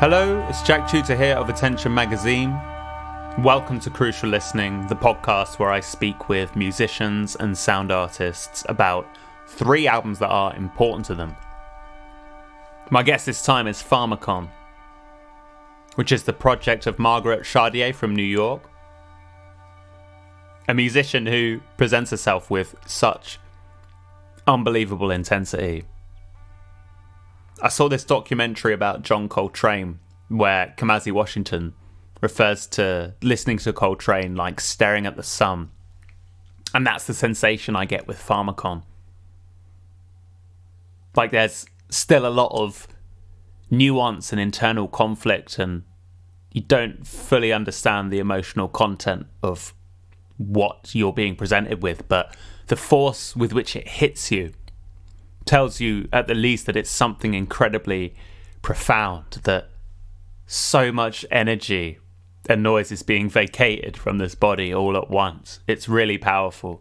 Hello, it's Jack Tutor here of Attention Magazine. Welcome to Crucial Listening, the podcast where I speak with musicians and sound artists about 3 albums that are important to them. My guest this time is Pharmakon, which is the project of Margaret Chardier from New York, a musician who presents herself with such unbelievable intensity. I saw this documentary about John Coltrane where Kamasi Washington refers to listening to Coltrane like staring at the sun. And that's the sensation I get with Pharmakon. Like there's still a lot of nuance and internal conflict, and you don't fully understand the emotional content of what you're being presented with, but the force with which it hits you tells you at the least that it's something incredibly profound, that so much energy and noise is being vacated from this body all at once. It's really powerful.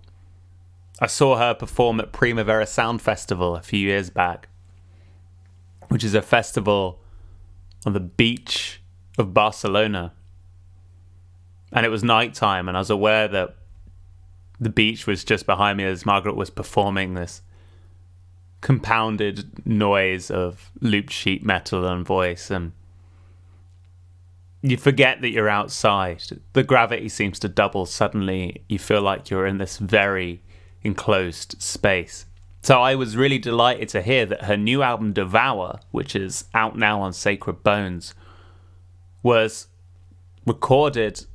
I saw her perform at Primavera Sound Festival a few years back, which is a festival on the beach of Barcelona. And it was nighttime, and I was aware that the beach was just behind me as Margaret was performing this compounded noise of looped sheet metal and voice, and you forget that you're outside. The gravity seems to double. Suddenly you feel like you're in this very enclosed space. So I was really delighted to hear that her new album Devour, which is out now on Sacred Bones, was recorded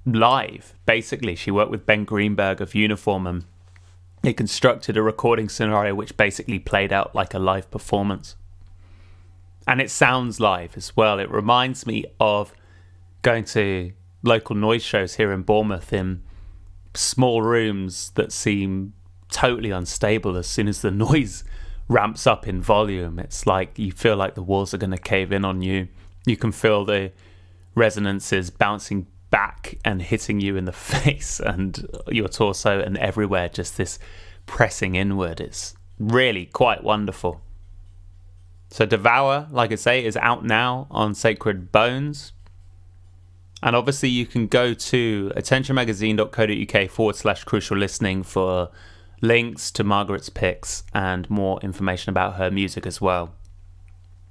live. Basically, she worked with Ben Greenberg of Uniform, and they constructed a recording scenario which basically played out like a live performance. And it sounds live as well. It reminds me of going to local noise shows here in Bournemouth in small rooms that seem totally unstable as soon as the noise ramps up in volume. It's like you feel like the walls are going to cave in on you. You can feel the resonances bouncing back and hitting you in the face and your torso and everywhere, just this pressing inward. It's really quite wonderful. So Devour, like I say, is out now on Sacred Bones. And obviously you can go to attentionmagazine.co.uk/crucial listening for links to Margaret's picks and more information about her music as well.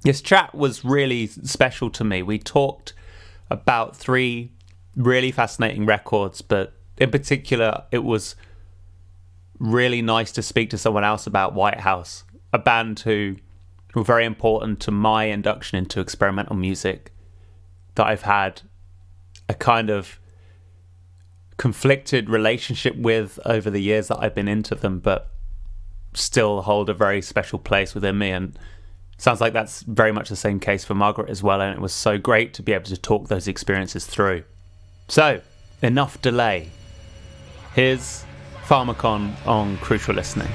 This chat was really special to me. We talked about 3 really fascinating records, but in particular it was really nice to speak to someone else about White House, a band who were very important to my induction into experimental music, that I've had a kind of conflicted relationship with over the years that I've been into them, but still hold a very special place within me. And it sounds like that's very much the same case for Margaret as well, and it was so great to be able to talk those experiences through. So, enough delay. Here's Pharmakon on Crucial Listening.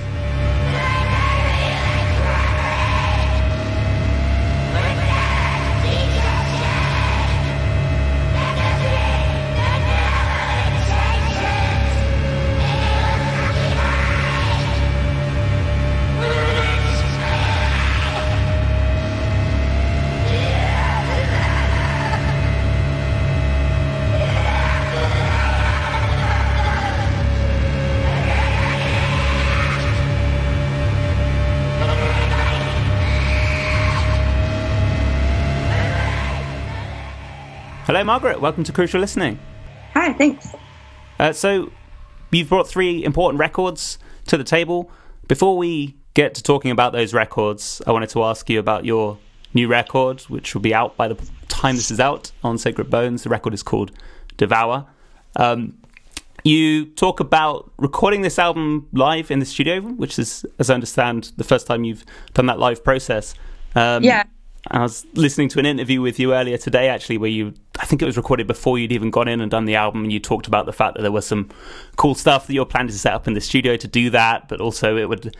Hello, Margaret. Welcome to Crucial Listening. Hi, thanks. So you've brought 3 important records to the table. Before we get to talking about those records, I wanted to ask you about your new record, which will be out by the time this is out on Sacred Bones. The record is called Devour. You talk about recording this album live in the studio, which is, as I understand, the first time you've done that live process. Yeah. I was listening to an interview with you earlier today, actually, where I think it was recorded before you'd even gone in and done the album, and you talked about the fact that there was some cool stuff that you're planning to set up in the studio to do that, but also it would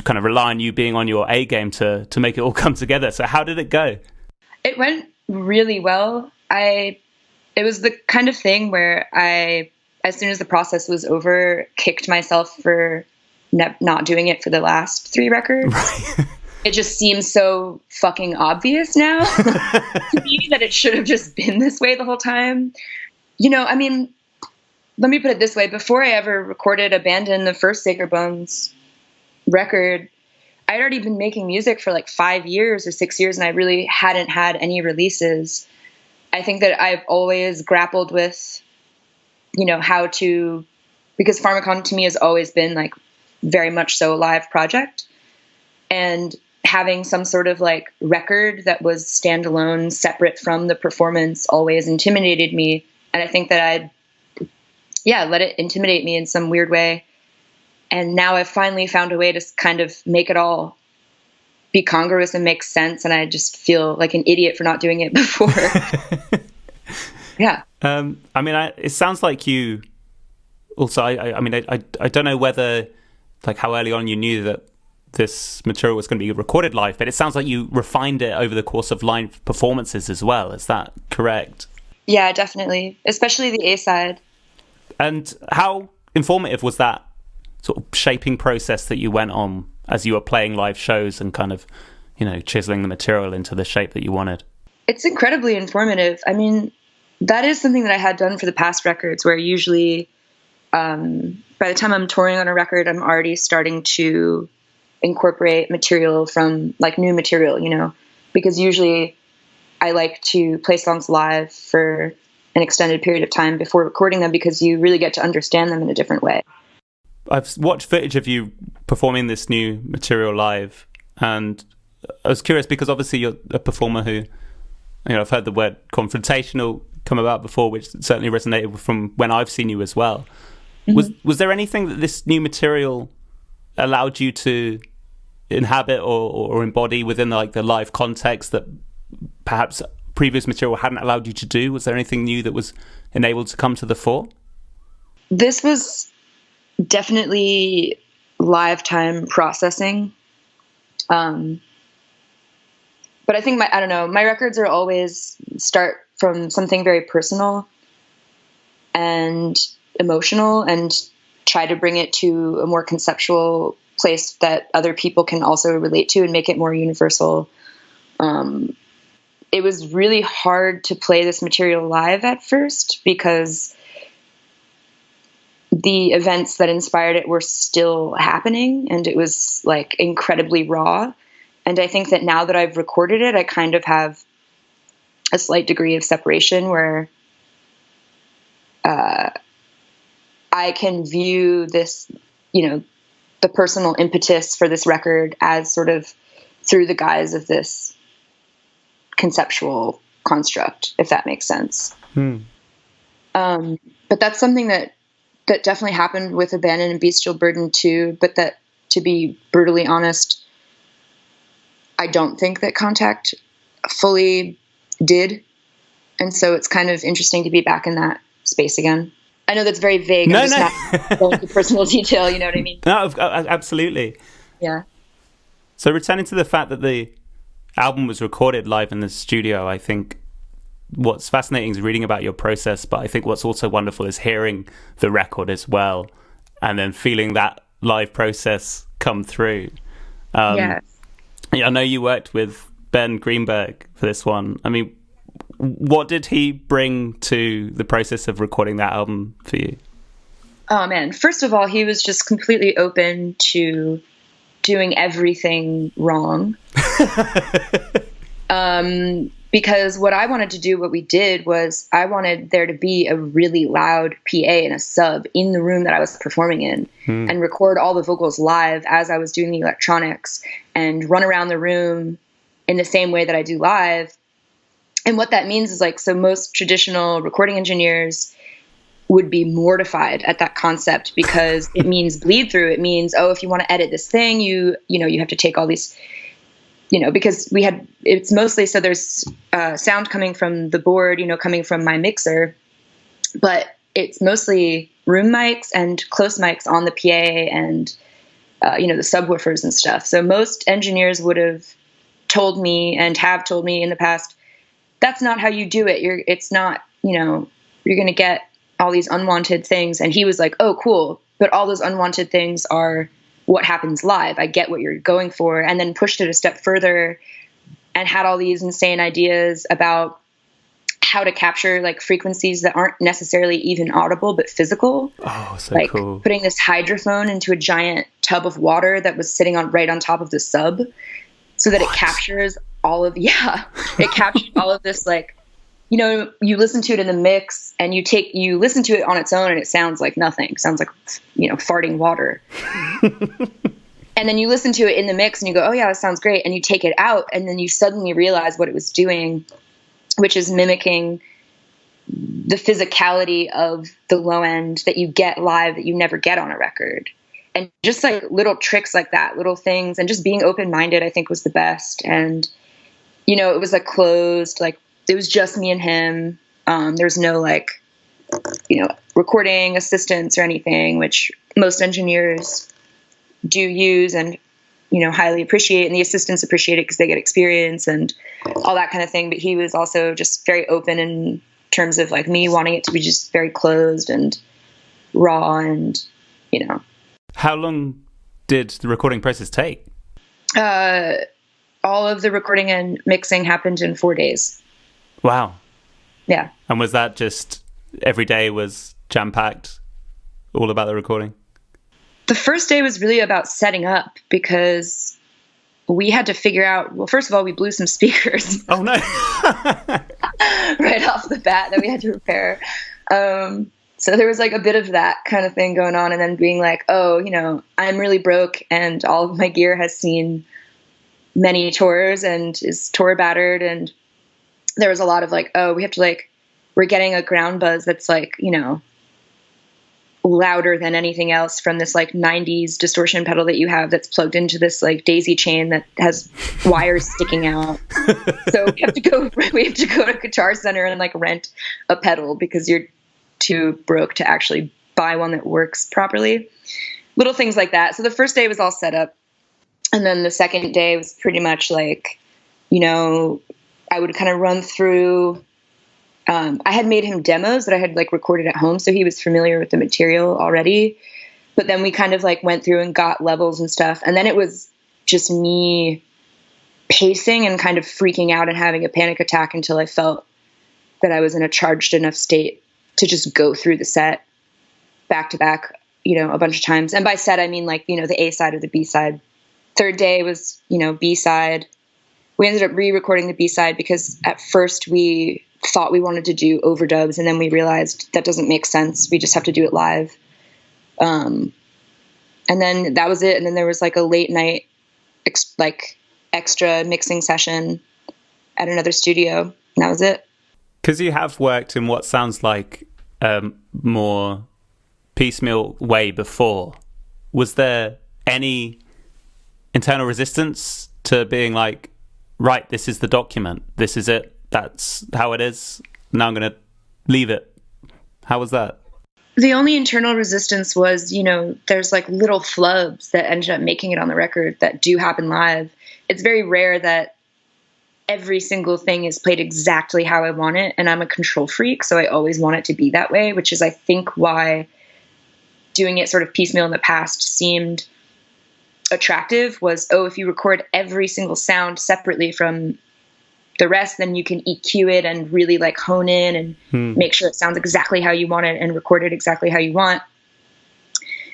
kind of rely on you being on your A game to make it all come together. So how did it go? It went really well. It was the kind of thing where I, as soon as the process was over, kicked myself for not doing it for the last 3 records. Right. it just seems so fucking obvious now to me that it should have just been this way the whole time. I mean, let me put it this way. Before I ever recorded Abandon, the first Sacred Bones record, I'd already been making music for like 5 years or 6 years, and I really hadn't had any releases. I think that I've always grappled with, how to, because Pharmakon to me has always been like very much so a live project, and having some sort of like record that was standalone, separate from the performance, always intimidated me. And I think that I'd let it intimidate me in some weird way. And now I've finally found a way to kind of make it all be congruous and make sense. And I just feel like an idiot for not doing it before. Yeah. I mean, it sounds like you also, I mean, I don't know whether, like, how early on you knew that this material was going to be recorded live, but it sounds like you refined it over the course of live performances as well. Is that correct? Yeah, definitely. Especially the A side. And how informative was that sort of shaping process that you went on as you were playing live shows and kind of, chiseling the material into the shape that you wanted? It's incredibly informative. I mean, that is something that I had done for the past records, where usually by the time I'm touring on a record, I'm already starting to incorporate material from like new material, because usually I like to play songs live for an extended period of time before recording them, because you really get to understand them in a different way. I've watched footage of you performing this new material live, and I was curious because obviously you're a performer who, I've heard the word confrontational come about before, which certainly resonated from when I've seen you as well. Mm-hmm. Was there anything that this new material allowed you to inhabit or embody within like the live context that perhaps previous material hadn't allowed you to do? Was there anything new that was enabled to come to the fore? This was definitely live time processing. But I think my records are always start from something very personal and emotional, and try to bring it to a more conceptual place that other people can also relate to and make it more universal. It was really hard to play this material live at first because the events that inspired it were still happening, and it was like incredibly raw. And I think that now that I've recorded it, I kind of have a slight degree of separation where I can view this, the personal impetus for this record as sort of through the guise of this conceptual construct, if that makes sense. But that's something that definitely happened with Abandon and Bestial Burden too, but that, to be brutally honest, I don't think that Contact fully did. And so it's kind of interesting to be back in that space again. I know that's very vague. No, I'm just not going into personal detail, you know what I mean? No, absolutely. Yeah. So returning to the fact that the album was recorded live in the studio, I think what's fascinating is reading about your process, but I think what's also wonderful is hearing the record as well and then feeling that live process come through. Yes. I know you worked with Ben Greenberg for this one. I mean, what did he bring to the process of recording that album for you? Oh, man. First of all, he was just completely open to doing everything wrong. Because what I wanted to do, what we did was I wanted there to be a really loud PA and a sub in the room that I was performing in and record all the vocals live as I was doing the electronics and run around the room in the same way that I do live. And what that means is so most traditional recording engineers would be mortified at that concept because it means bleed through. It means, if you want to edit this thing, you have to take all these, because it's mostly, so there's sound coming from the board, coming from my mixer, but it's mostly room mics and close mics on the PA and, the subwoofers and stuff. So most engineers would have told me and have told me in the past, that's not how you do it. It's not, you're going to get all these unwanted things. And he was like, oh, cool. But all those unwanted things are what happens live. I get what you're going for. And then pushed it a step further and had all these insane ideas about how to capture like frequencies that aren't necessarily even audible, but physical. Oh, so like cool. Putting this hydrophone into a giant tub of water that was sitting right on top of the sub, so that it captures all of, it captures all of this, like, you know, you listen to it in the mix and you listen to it on its own and it sounds like nothing. It sounds like, you know, farting water. And then you listen to it in the mix and you go, oh yeah, that sounds great. And you take it out and then you suddenly realize what it was doing, which is mimicking the physicality of the low end that you get live that you never get on a record. And just like little tricks like that, little things, and just being open-minded, I think was the best. And, you know, it was like closed, like it was just me and him. There's no like, you know, recording assistants or anything, which most engineers do use and, you know, highly appreciate. And the assistants appreciate it because they get experience and all that kind of thing. But he was also just very open in terms of like me wanting it to be just very closed and raw and, you know. How long did the recording process take? All of the recording and mixing happened in 4 days. Wow. Yeah. And was that just every day was jam-packed, all about the recording? The first day was really about setting up because we had to figure out, well, first of all, we blew some speakers. Oh, no. Right off the bat that we had to repair. So there was like a bit of that kind of thing going on. And then being like, oh, you know, I'm really broke and all of my gear has seen many tours and is tour battered. And there was a lot of like, oh, we have to like, we're getting a ground buzz that's like, you know, louder than anything else from this like 90s distortion pedal that you have that's plugged into this like daisy chain that has wires sticking out. So we have to go to Guitar Center and like rent a pedal because you're too broke to actually buy one that works properly. Little things like that. So the first day was all set up. And then the second day was pretty much like, you know, I would kind of run through. I had made him demos that I had like recorded at home, so he was familiar with the material already. But then we kind of like went through and got levels and stuff. And then it was just me pacing and kind of freaking out and having a panic attack until I felt that I was in a charged enough state to just go through the set back to back, you know, a bunch of times. And by set, I mean like, you know, the A side or the B side. Third day was, you know, B side. We ended up re-recording the B side because at first we thought we wanted to do overdubs and then we realized that doesn't make sense. We just have to do it live. And then that was it. And then there was like a late night, extra mixing session at another studio. And that was it. Because you have worked in what sounds like more piecemeal way before. Was there any internal resistance to being like, right, this is the document, this is it, that's how it is, now I'm going to leave it? How was that? The only internal resistance was, you know, there's like little flubs that ended up making it on the record that do happen live. It's very rare that every single thing is played exactly how I want it. And I'm a control freak, so I always want it to be that way, which is, I think, why doing it sort of piecemeal in the past seemed attractive. Was, oh, if you record every single sound separately from the rest, then you can EQ it and really like hone in and make sure it sounds exactly how you want it and record it exactly how you want.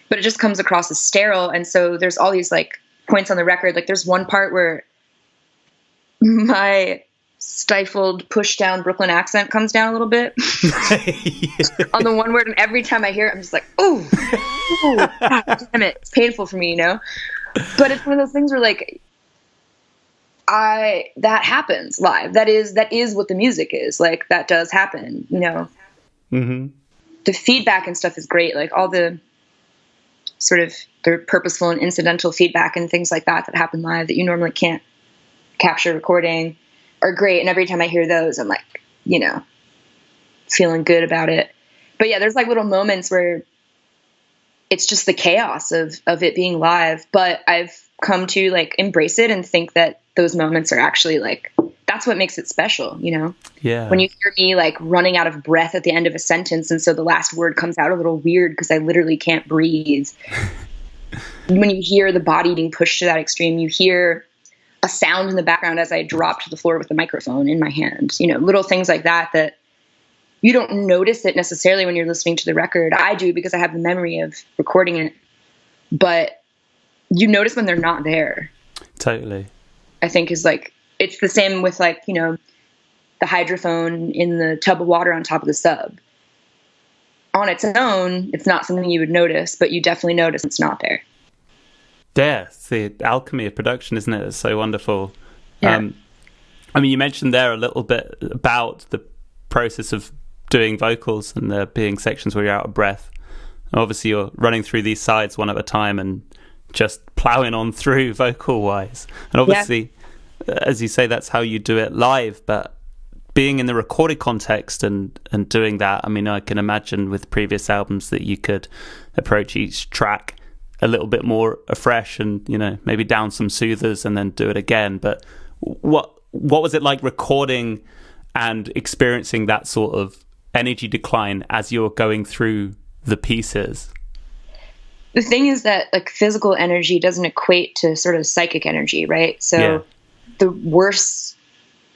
But it just comes across as sterile. And so there's all these like points on the record. Like there's one part where my stifled push down Brooklyn accent comes down a little bit on the one word. And every time I hear it, I'm just like, oh, God damn it. It's painful for me, you know? But it's one of those things where like, that happens live. That is what the music is. Like that does happen, you know? Mm-hmm. The feedback and stuff is great. Like all the sort of the purposeful and incidental feedback and things like that happen live that you normally can't capture recording are great. And every time I hear those, I'm like, you know, feeling good about it. But yeah, there's like little moments where it's just the chaos of it being live. But I've come to like embrace it and think that those moments are actually like, that's what makes it special, you know? Yeah. When you hear me like running out of breath at the end of a sentence, and so the last word comes out a little weird because I literally can't breathe. when you hear the body being pushed to that extreme, you hear a sound in the background as I drop to the floor with the microphone in my hand, little things like that you don't notice it necessarily when you're listening to the record. I do, because I have the memory of recording it, but you notice when they're not there. Totally. I think is like, it's the same with like, the hydrophone in the tub of water on top of the sub. On its own, it's not something you would notice, but you definitely notice it's not there. Yeah, it's the alchemy of production, isn't it? It's so wonderful. Yeah. You mentioned there a little bit about the process of doing vocals and there being sections where you're out of breath. Obviously, you're running through these sides one at a time and just plowing on through vocal-wise. And obviously, as you say, that's how you do it live, but being in the recorded context and doing that, I can imagine with previous albums that you could approach each track a little bit more afresh and, maybe down some soothers and then do it again. But what was it like recording and experiencing that sort of energy decline as you're going through the pieces? The thing is that like physical energy doesn't equate to sort of psychic energy, right? So the worse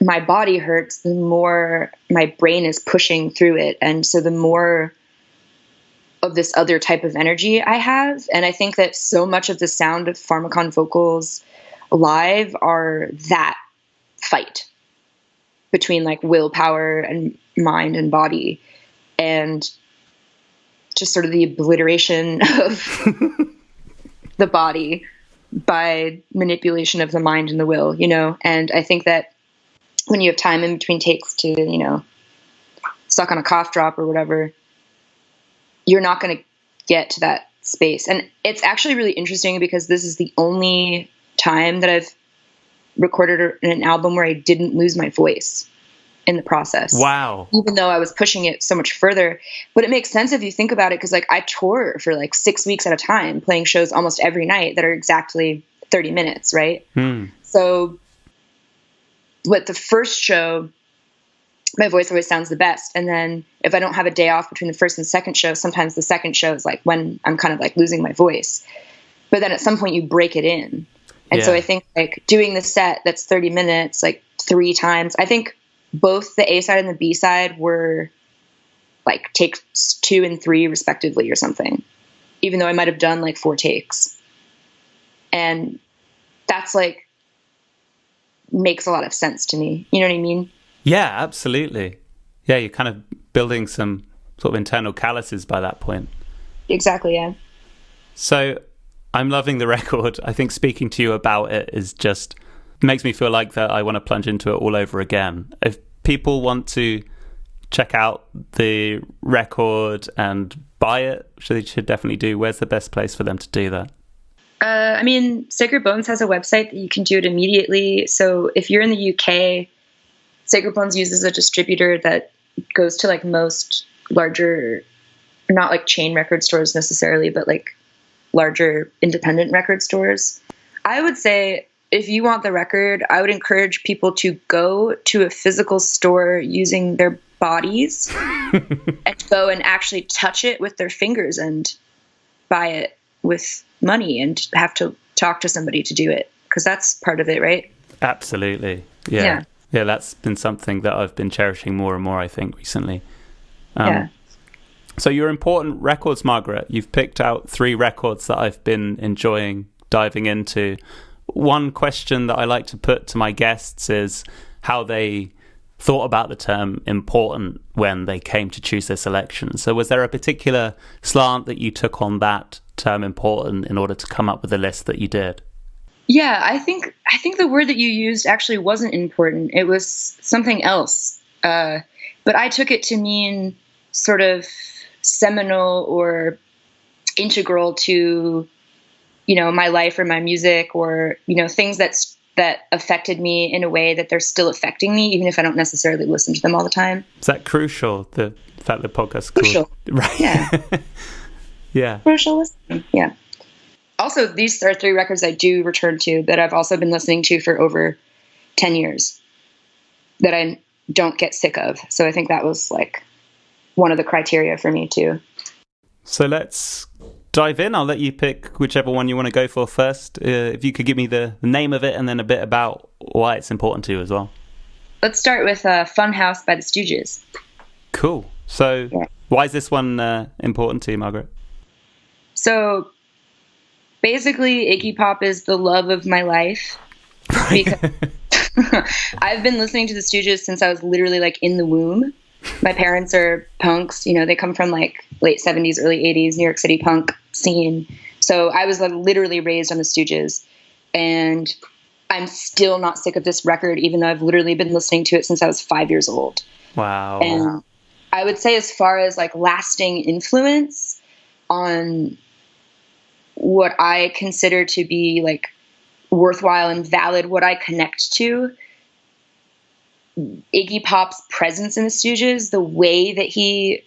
my body hurts, the more my brain is pushing through it. And so the more of this other type of energy I have. And I think that so much of the sound of Pharmakon vocals live are that fight between like willpower and mind and body, and just sort of the obliteration of the body by manipulation of the mind and the will, And I think that when you have time in between takes to, suck on a cough drop or whatever, you're not going to get to that space. And it's actually really interesting because this is the only time that I've recorded an album where I didn't lose my voice in the process. Wow. Even though I was pushing it so much further. But it makes sense if you think about it, because like I tour for like 6 weeks at a time, playing shows almost every night that are exactly 30 minutes, right? So with the first show, my voice always sounds the best. And then if I don't have a day off between the first and second show, sometimes the second show is like when I'm kind of like losing my voice. But then at some point you break it in. And so I think like doing the set that's 30 minutes, like 3 times, I think both the A side and the B side were like takes 2 and 3 respectively or something, even though I might've done like 4 takes. And that's like, makes a lot of sense to me. You know what I mean? Yeah, absolutely. Yeah, you're kind of building some sort of internal calluses by that point. Exactly, yeah. So I'm loving the record. I think speaking to you about it is just makes me feel like that I want to plunge into it all over again. If people want to check out the record and buy it, which they should definitely do, where's the best place for them to do that? Sacred Bones has a website that you can do it immediately. So if you're in the UK, Sacred Bones uses a distributor that goes to like most larger, not like chain record stores necessarily, but like larger independent record stores. I would say if you want the record, I would encourage people to go to a physical store using their bodies and go and actually touch it with their fingers and buy it with money and have to talk to somebody to do it, because that's part of it, right? Absolutely. Yeah, that's been something that I've been cherishing more and more, I think, recently. So your important records, Margaret, you've picked out 3 records that I've been enjoying diving into. One question that I like to put to my guests is how they thought about the term important when they came to choose their selection. So was there a particular slant that you took on that term important in order to come up with the list that you did? Yeah, I think the word that you used actually wasn't important. It was something else. But I took it to mean sort of seminal or integral to, my life or my music, or, things that affected me in a way that they're still affecting me, even if I don't necessarily listen to them all the time. Is that crucial, the fact the podcast is crucial? Right. Yeah. Yeah. Crucial listening. Yeah. Also, these are 3 records I do return to that I've also been listening to for over 10 years that I don't get sick of. So I think that was like one of the criteria for me too. So let's dive in. I'll let you pick whichever one you want to go for first. If you could give me the name of it and then a bit about why it's important to you as well. Let's start with Funhouse by the Stooges. Cool. So why is this one important to you, Margaret? So basically, Iggy Pop is the love of my life. Because I've been listening to the Stooges since I was literally like in the womb. My parents are punks, you know, they come from like late 70s, early 80s, New York City punk scene. So I was like literally raised on the Stooges, and I'm still not sick of this record, even though I've literally been listening to it since I was 5 years old. Wow. And I would say, as far as like lasting influence on what I consider to be like worthwhile and valid, what I connect to, Iggy Pop's presence in the Stooges, the way that he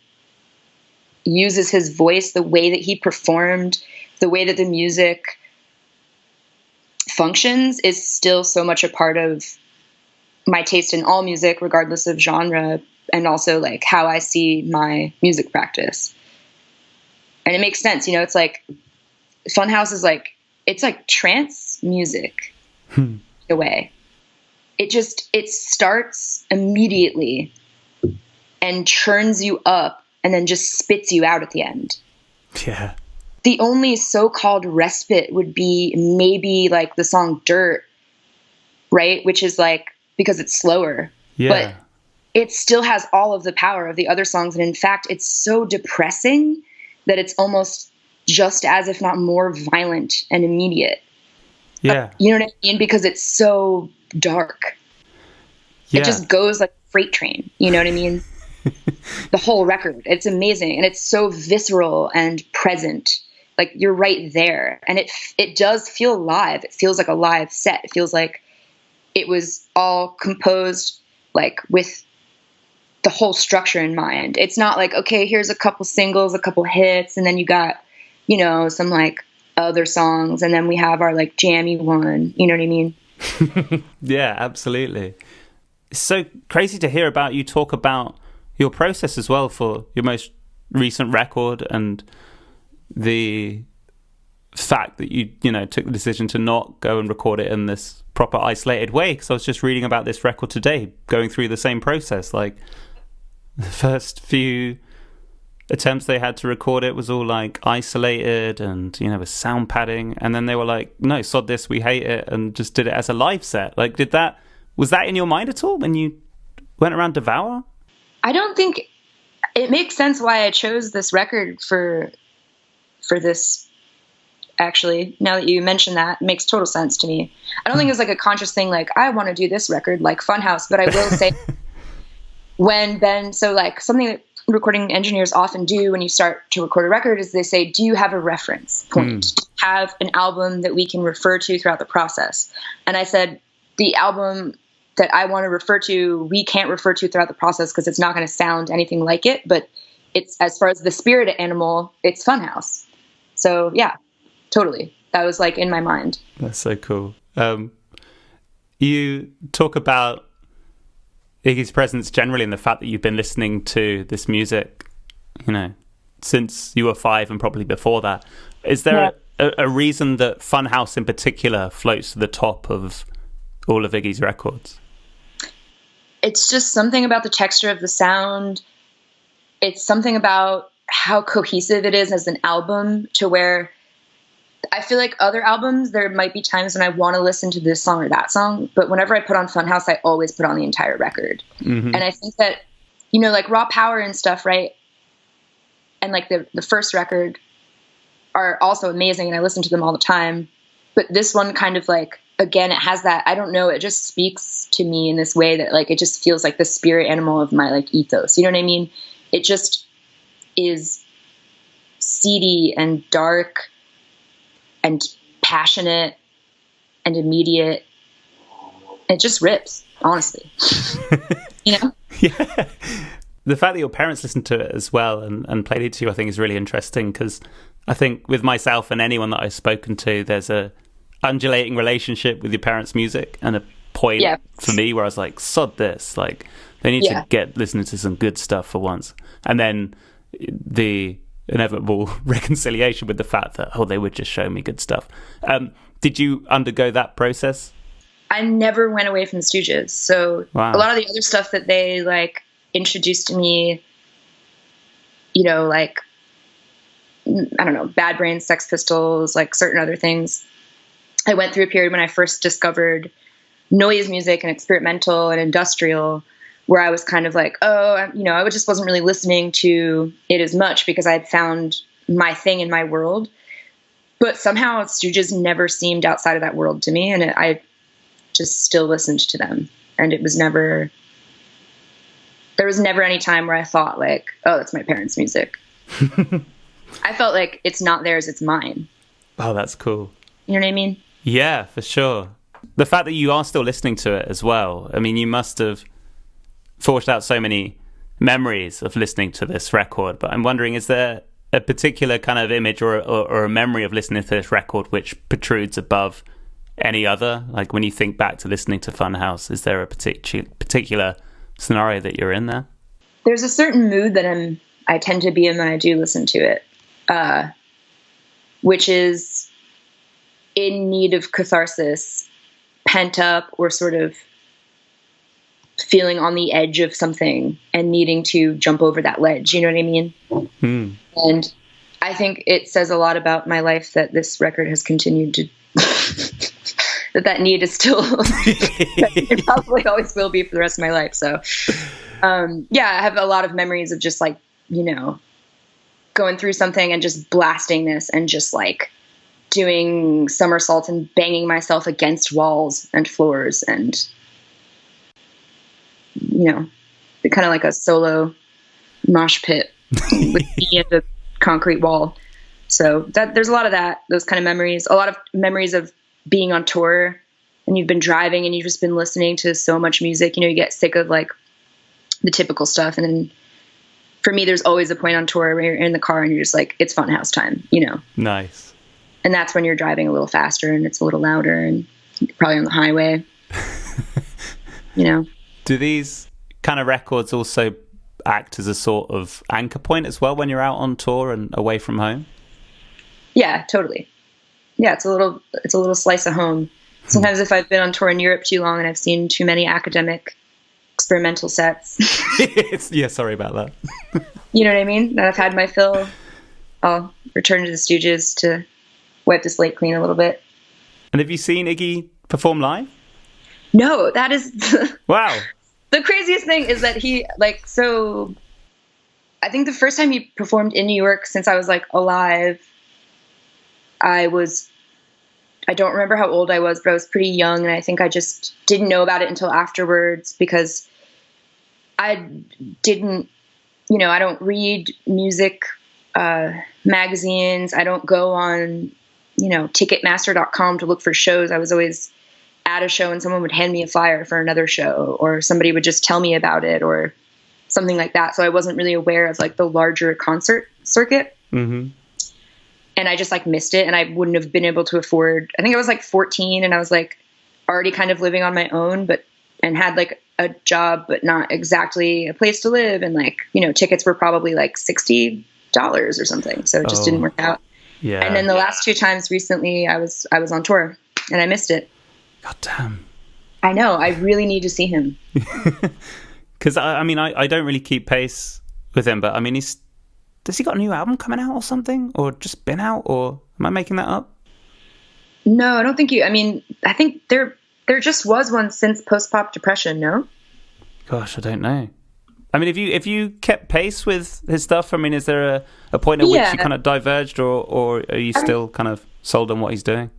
uses his voice, the way that he performed, the way that the music functions is still so much a part of my taste in all music, regardless of genre, and also like how I see my music practice. And it makes sense, you know, it's like Funhouse is like, it's like trance music in a way. It starts immediately and churns you up and then just spits you out at the end. Yeah. The only so-called respite would be maybe like the song Dirt, right? Which is like, because it's slower. Yeah. But it still has all of the power of the other songs. And in fact, it's so depressing that it's almost just as, if not more violent and immediate. Yeah. You know what I mean? Because it's so dark. Yeah. It just goes like a freight train. You know what I mean? The whole record. It's amazing. And it's so visceral and present. Like you're right there. And it does feel live. It feels like a live set. It feels like it was all composed like with the whole structure in mind. It's not like, okay, here's a couple singles, a couple hits, and then you got, you know, some like other songs, and then we have our like jammy one. You know what I mean? Yeah, absolutely. It's so crazy to hear about you talk about your process as well for your most recent record, and the fact that you know took the decision to not go and record it in this proper isolated way. Because I was just reading about this record today, going through the same process. Like the first few attempts they had to record it was all like isolated and, you know, with sound padding, and then they were like, no, sod this, we hate it, and just did it as a live set. Like, was that in your mind at all when you went around Devour? I don't think it makes sense why I chose this record for this. Actually, now that you mention that, it makes total sense to me. I don't think it's like a conscious thing, like I want to do this record like Funhouse, but I will say so like something that recording engineers often do when you start to record a record is they say, do you have a reference point? Do you have an album that we can refer to throughout the process? And I said, the album that I want to refer to, we can't refer to throughout the process because it's not going to sound anything like it, but it's, as far as the spirit animal, it's Funhouse. So yeah, totally. That was like in my mind. That's so cool. You talk about Iggy's presence generally and the fact that you've been listening to this music, you know, since you were 5 and probably before that. Is there a reason that Funhouse in particular floats to the top of all of Iggy's records? It's just something about the texture of the sound. It's something about how cohesive it is as an album, to where I feel like other albums, there might be times when I want to listen to this song or that song, but whenever I put on Funhouse, I always put on the entire record. Mm-hmm. And I think that, you know, like Raw Power and stuff, right? And like the first record are also amazing, and I listen to them all the time. But this one kind of like, again, it has that, I don't know, it just speaks to me in this way that like, it just feels like the spirit animal of my like ethos. You know what I mean? It just is seedy and dark and passionate and immediate. It just rips, honestly. You know? Yeah. The fact that your parents listened to it as well and played it to you, I think is really interesting, because I think with myself and anyone that I've spoken to, there's a undulating relationship with your parents' music, and a point for me where I was like, sod this, like they need to get listening to some good stuff for once. And then the inevitable reconciliation with the fact that, they would just show me good stuff. Did you undergo that process? I never went away from the Stooges. So Wow. A lot of the other stuff that they like introduced to me, you know, like, I don't know, Bad Brains, Sex Pistols, like certain other things. I went through a period when I first discovered noise music and experimental and industrial, where I was kind of like, I just wasn't really listening to it as much because I had found my thing in my world. But somehow Stooges never seemed outside of that world to me. And I just still listened to them. And there was never any time where I thought like, oh, that's my parents' music. I felt like it's not theirs, it's mine. Oh, that's cool. You know what I mean? Yeah, for sure. The fact that you are still listening to it as well, I mean, you must have forged out so many memories of listening to this record, but I'm wondering, is there a particular kind of image or a memory of listening to this record which protrudes above any other? Like when you think back to listening to Funhouse, is there a particular scenario that you're in there? There's a certain mood that I tend to be in when I do listen to it, which is in need of catharsis, pent up, or sort of feeling on the edge of something and needing to jump over that ledge. You know what I mean? Hmm. And I think it says a lot about my life that this record has continued to that need is still it probably always will be for the rest of my life. So I have a lot of memories of just like, you know, going through something and just blasting this and just like doing somersaults and banging myself against walls and floors and, you know, kind of like a solo mosh pit with me at the concrete wall. So there's a lot of that, those kind of memories, a lot of memories of being on tour and you've been driving and you've just been listening to so much music, you know, you get sick of like the typical stuff. And then for me, there's always a point on tour where you're in the car and you're just like, it's Funhouse time, you know? Nice. And that's when you're driving a little faster and it's a little louder and probably on the highway, you know? Do these kind of records also act as a sort of anchor point as well when you're out on tour and away from home? Yeah, totally. Yeah, it's a little slice of home. Sometimes if I've been on tour in Europe too long and I've seen too many academic experimental sets. Yeah, sorry about that. You know what I mean? That I've had my fill. I'll return to the Stooges to wipe the slate clean a little bit. And have you seen Iggy perform live? No, that is wow. The craziest thing is that he I think the first time he performed in New York since I was like alive, I don't remember how old I was, but I was pretty young. And I think I just didn't know about it until afterwards because I didn't, you know, I don't read music magazines. I don't go on, you know, Ticketmaster.com to look for shows. I was always at a show and someone would hand me a flyer for another show or somebody would just tell me about it or something like that. So I wasn't really aware of like the larger concert circuit. Mm-hmm. And I just like missed it and I wouldn't have been able to afford, I think I was like 14 and I was like already kind of living on my own, and had like a job, but not exactly a place to live. And like, you know, tickets were probably like $60 or something. So it just didn't work out. Yeah. And then the last two times recently I was on tour and I missed it. God damn. I know. I really need to see him. Because I mean, I don't really keep pace with him, but I mean, has he got a new album coming out or something? Or just been out? Or am I making that up? No, I don't think I mean, I think there just was one since Post-Pop Depression, no? Gosh, I don't know. I mean, if you kept pace with his stuff, I mean, is there a point at which you kind of diverged or are you still kind of sold on what he's doing?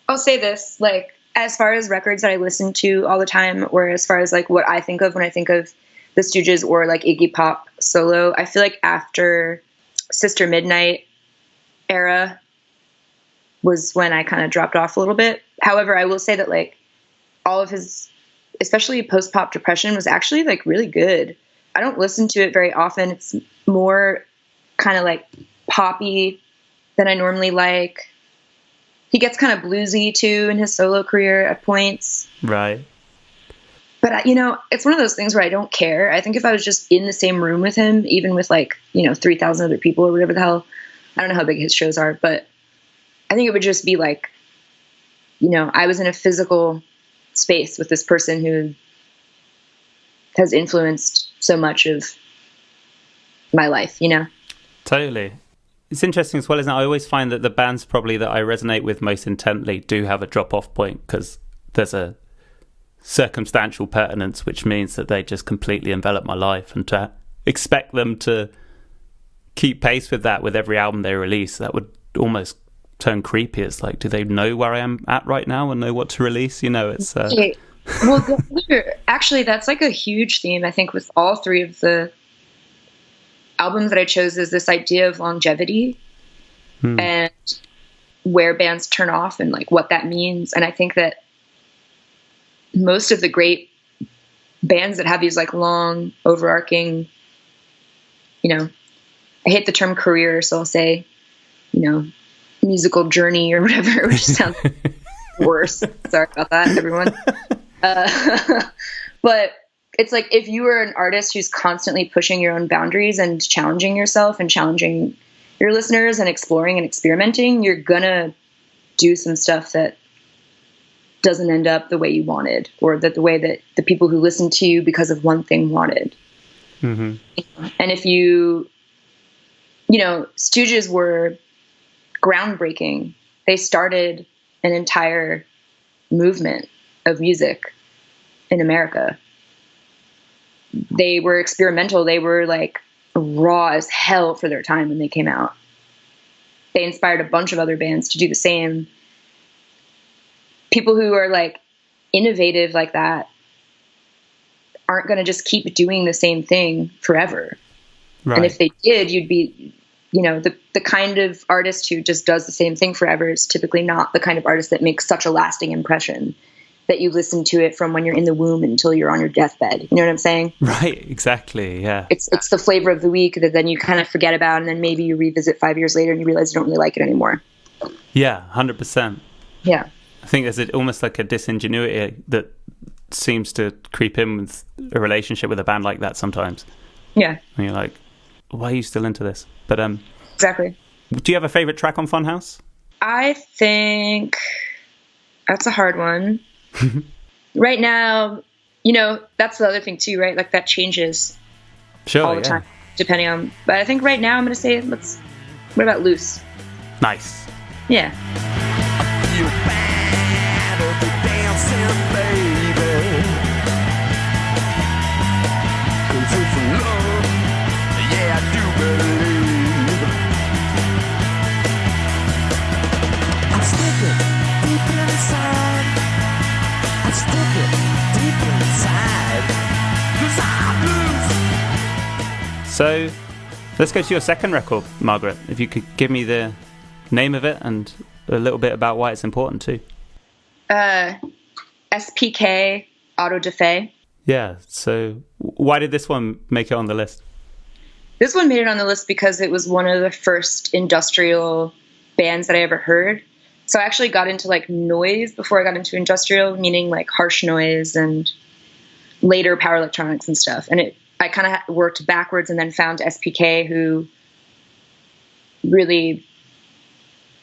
I'll say this, like, as far as records that I listen to all the time, or as far as like what I think of when I think of the Stooges or like Iggy Pop solo, I feel like after Sister Midnight era was when I kind of dropped off a little bit. However, I will say that like all of his, especially Post-Pop Depression, was actually like really good. I don't listen to it very often. It's more kind of like poppy than I normally like. He gets kind of bluesy too in his solo career at points. Right. But it's one of those things where I don't care. I think if I was just in the same room with him, even with 3,000 other people or whatever the hell, I don't know how big his shows are, but I think it would just be I was in a physical space with this person who has influenced so much of my life, Totally. It's interesting as well, isn't it? I always find that the bands probably that I resonate with most intently do have a drop-off point, because there's a circumstantial pertinence, which means that they just completely envelop my life, and to expect them to keep pace with that with every album they release, that would almost turn creepy. It's like, do they know where I am at right now and know what to release? It's well, actually, that's a huge theme, I think, with all three of the albums that I chose, is this idea of longevity and where bands turn off and what that means. And I think that most of the great bands that have these long overarching, I hate the term career, so I'll say, musical journey or whatever, which sounds worse. Sorry about that, everyone. But it's if you are an artist who's constantly pushing your own boundaries and challenging yourself and challenging your listeners and exploring and experimenting, you're gonna do some stuff that doesn't end up the way you wanted, or that the way that the people who listened to you because of one thing wanted. Mm-hmm. And if Stooges were groundbreaking. They started an entire movement of music in America. They were experimental. They were raw as hell for their time when they came out. They inspired a bunch of other bands to do the same. People who are innovative like that aren't going to just keep doing the same thing forever. Right. And if they did, you'd be, the kind of artist who just does the same thing forever is typically not the kind of artist that makes such a lasting impression that you listen to it from when you're in the womb until you're on your deathbed. You know what I'm saying? Right, exactly, yeah. It's the flavor of the week that then you kind of forget about, and then maybe you revisit 5 years later and you realize you don't really like it anymore. Yeah, 100%. Yeah. I think there's almost a disingenuity that seems to creep in with a relationship with a band like that sometimes. Yeah. And you're like, why are you still into this? But exactly. Do you have a favorite track on Funhouse? I think that's a hard one. Right now, that's the other thing too, right? That changes all the time, depending on. But I think right now I'm going to say, what about Loose? Nice. Yeah. So let's go to your second record, Margaret. If you could give me the name of it and a little bit about why it's important too. SPK Auto da Fe. Yeah, so why did this one make it on the list? This one made it on the list because it was one of the first industrial bands that I ever heard. So I actually got into noise before I got into industrial, meaning harsh noise, and later power electronics and stuff. And I kind of worked backwards and then found SPK, who really,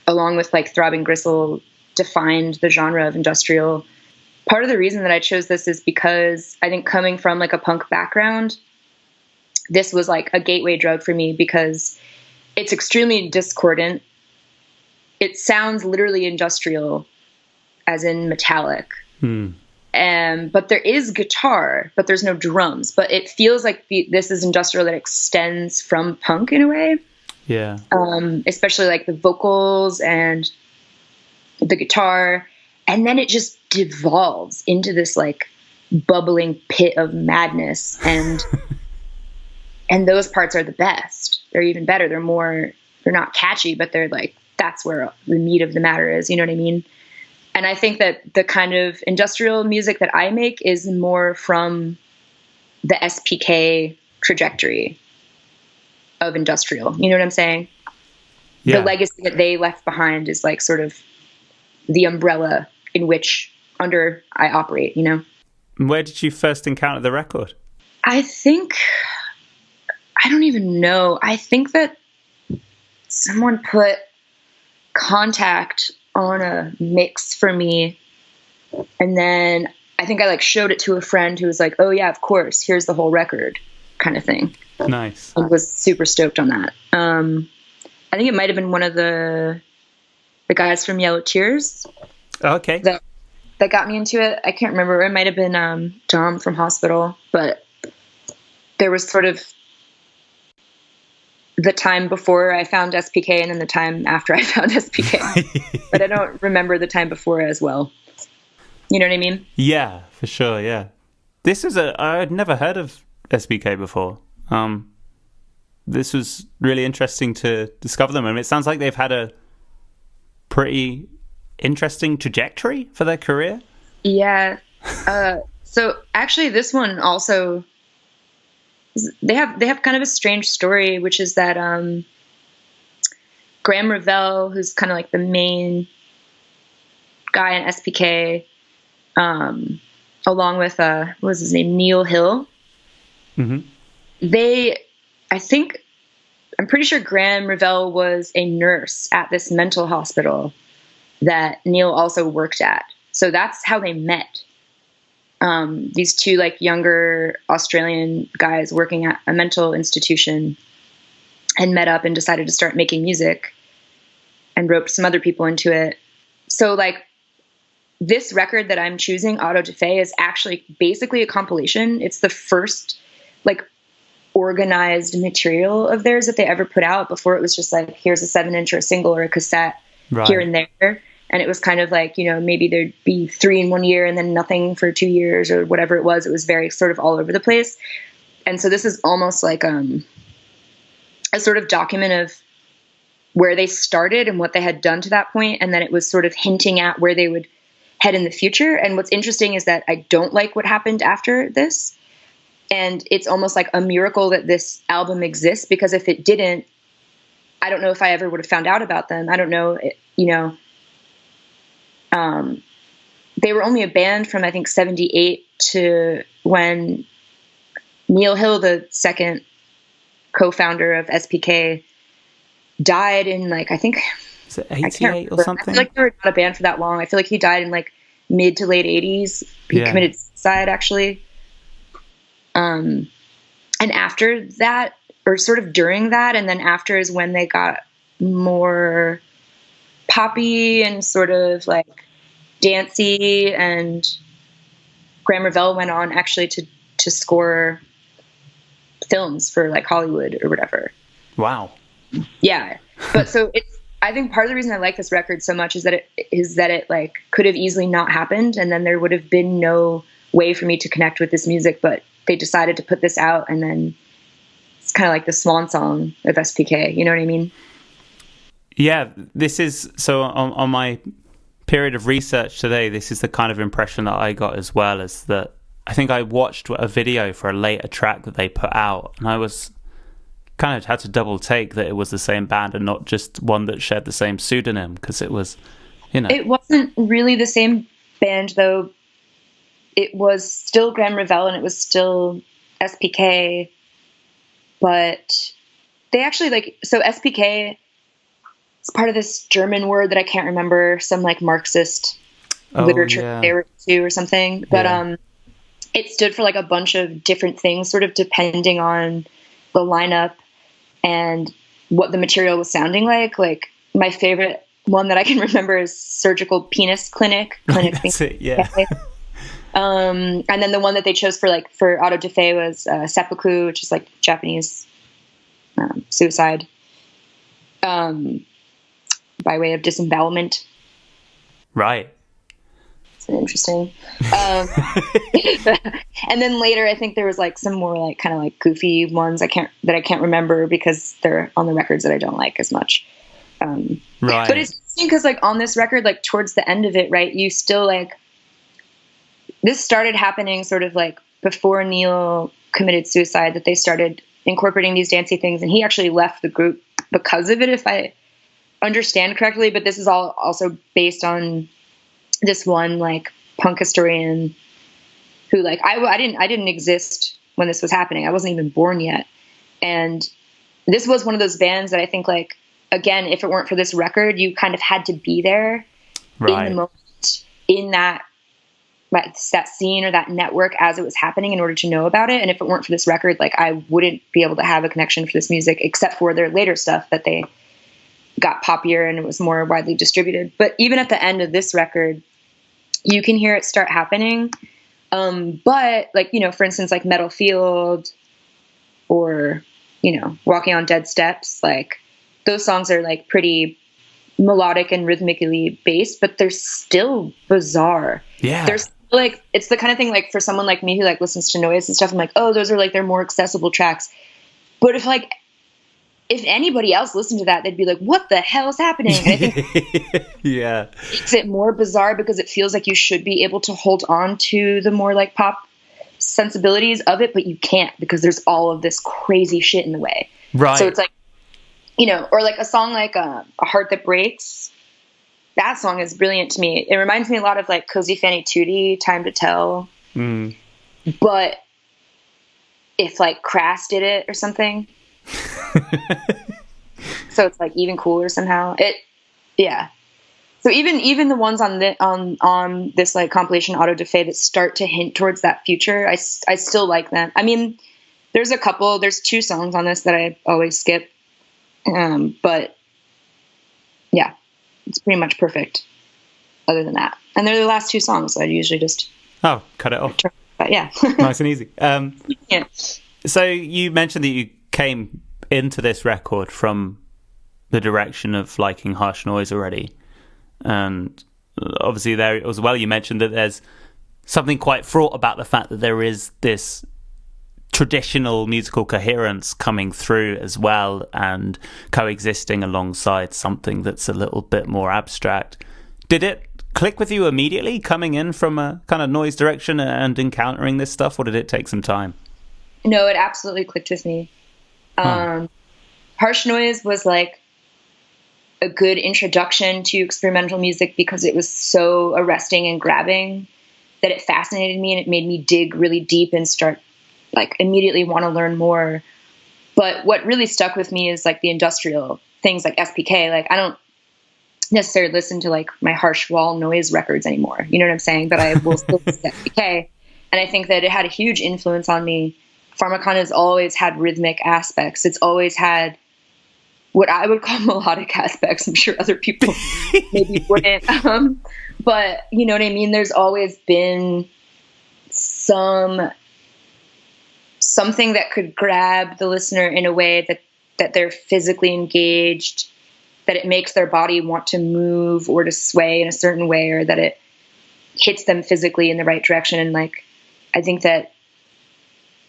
along with Throbbing Gristle, defined the genre of industrial. Part of the reason that I chose this is because I think, coming from a punk background, this was a gateway drug for me, because it's extremely discordant. It sounds literally industrial, as in metallic. But there is guitar, but there's no drums. But it feels like this is industrial that extends from punk in a way. Yeah. Especially the vocals and the guitar. And then it just devolves into this bubbling pit of madness. And and those parts are the best. They're even better. They're not catchy, but they're that's where the meat of the matter is. You know what I mean? And I think that the kind of industrial music that I make is more from the SPK trajectory of industrial. You know what I'm saying? Yeah. The legacy that they left behind is sort of the umbrella in which under I operate, Where did you first encounter the record? I don't even know. I think that someone put Contact on a mix for me, and then I think I like showed it to a friend who was like, "Oh yeah, of course, here's the whole record," kind of thing. Nice. And was super stoked on that. I think it might have been one of the guys from Yellow Tears. Okay. That got me into it. I can't remember. It might have been Dom from Hospital, but there was sort of the time before I found SPK and then the time after I found SPK. But I don't remember the time before as well. You know what I mean? Yeah, for sure, yeah. I'd never heard of SPK before. This was really interesting to discover them. And it sounds like they've had a pretty interesting trajectory for their career. Yeah. So actually this one also, they have kind of a strange story, which is that Graham Revell, who's kind of like the main guy in SPK, along with what was his name, Neil Hill. Mm-hmm. I'm pretty sure Graham Revell was a nurse at this mental hospital that Neil also worked at. So that's how they met. These two like younger Australian guys working at a mental institution and met up and decided to start making music and roped some other people into it. So like this record that I'm choosing, Auto da Fe, is actually basically a compilation. It's the first like organized material of theirs that they ever put out. Before it was just like, here's a 7-inch or a single or a cassette here and there. And it was kind of like, maybe there'd be 3 in 1 year and then nothing for 2 years or whatever it was. It was very sort of all over the place. And so this is almost like a sort of document of where they started and what they had done to that point. And then it was sort of hinting at where they would head in the future. And what's interesting is that I don't like what happened after this. And it's almost like a miracle that this album exists, because if it didn't, I don't know if I ever would have found out about them. I don't know, they were only a band from, I think, 78 to when Neil Hill, the second co-founder of SPK, died in like, I think, is it 88 or something? I feel like they were not a band for that long. I feel like he died in like mid to late 80s. He committed suicide, actually. And after that, or sort of during that, and then after is when they got more poppy and sort of like dancey, and Graham Revell went on actually to score films for like Hollywood or whatever. Wow. Yeah. But so I think part of the reason I like this record so much is that it like could have easily not happened, and then there would have been no way for me to connect with this music, but they decided to put this out, and then it's kind of like the swan song of SPK. You know what I mean? Yeah, this is, so on my period of research today, this is the kind of impression that I got as well, is that I think I watched a video for a later track that they put out, and I was kind of had to double take that it was the same band and not just one that shared the same pseudonym, because it was, It wasn't really the same band, though. It was still Graham Revell and it was still SPK, but they actually so SPK is part of this German word that I can't remember, some like Marxist literature they were into or something. But it stood for like a bunch of different things, sort of depending on the lineup and what the material was sounding like. Like my favorite one that I can remember is Surgical Penis Clinic. That's it, yeah. And then the one that they chose for Auto da Fe was seppuku, which is like Japanese suicide by way of disembowelment. Right. It's interesting. And then later, I think there was like some more like kind of like goofy ones I can't remember because they're on the records that I don't like as much. Right. But it's interesting because like on this record, like towards the end of it, right, you still like. This started happening sort of like before Neil committed suicide, that they started incorporating these dancey things, and he actually left the group because of it, if I understand correctly. But this is all also based on this one like punk historian who like, I didn't exist when this was happening. I wasn't even born yet. And this was one of those bands that I think, like, again, if it weren't for this record, you kind of had to be there in the moment, in that scene or that network as it was happening in order to know about it. And if it weren't for this record, like, I wouldn't be able to have a connection for this music, except for their later stuff that they got poppier and it was more widely distributed. But even at the end of this record, you can hear it start happening. But like, you know, for instance, like Metal Field or, you know, Walking on Dead Steps, like those songs are like pretty melodic and rhythmically based, but they're still bizarre. Yeah. They're still, like, it's the kind of thing, like, for someone like me who like listens to noise and stuff, I'm like, oh, those are like their more accessible tracks. But if anybody else listened to that, they'd be like, what the hell is happening? And I think yeah, it makes it more bizarre because it feels like you should be able to hold on to the more like pop sensibilities of it, but you can't because there's all of this crazy shit in the way. Right. So it's like, you know, or like a song like A Heart That Breaks. That song is brilliant to me. It reminds me a lot of like Cozy Fanny Tootie, Time to Tell. But if like Crass did it or something. So it's like even cooler somehow. Yeah. So even the ones on this like compilation Auto da Fe that start to hint towards that future, I still like them. I mean, there's two songs on this that I always skip. But yeah, it's pretty much perfect other than that. And they're the last two songs, so I usually just cut it off. But yeah. Nice and easy. Yeah. So you mentioned that you came into this record from the direction of liking harsh noise already. And obviously there as well, you mentioned that there's something quite fraught about the fact that there is this traditional musical coherence coming through as well and coexisting alongside something that's a little bit more abstract. Did it click with you immediately coming in from a kind of noise direction and encountering this stuff, or did it take some time? No, it absolutely clicked with me. Harsh noise was like a good introduction to experimental music because it was so arresting and grabbing that it fascinated me and it made me dig really deep and start like immediately want to learn more. But what really stuck with me is like the industrial things like SPK. Like I don't necessarily listen to like my harsh wall noise records anymore. You know what I'm saying? But I will still listen to SPK. And I think that it had a huge influence on me. Pharmakon has always had rhythmic aspects. It's always had what I would call melodic aspects. I'm sure other people maybe wouldn't. But you know what I mean? There's always been something that could grab the listener in a way that they're physically engaged, that it makes their body want to move or to sway in a certain way, or that it hits them physically in the right direction. And like, I think that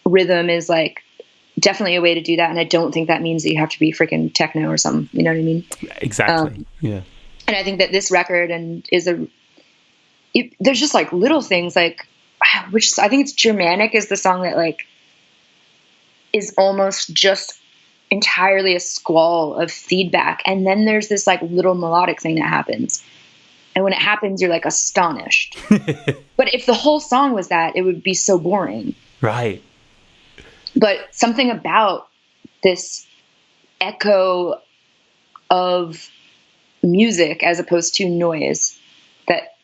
rhythm is like definitely a way to do that. And I don't think that means that you have to be freaking techno or something. You know what I mean? Exactly. Yeah. And I think that this record there's just like little things like, which I think it's Germanic is the song that like is almost just entirely a squall of feedback. And then there's this like little melodic thing that happens. And when it happens, you're like astonished. But if the whole song was that, it would be so boring. Right. But something about this echo of music as opposed to noise that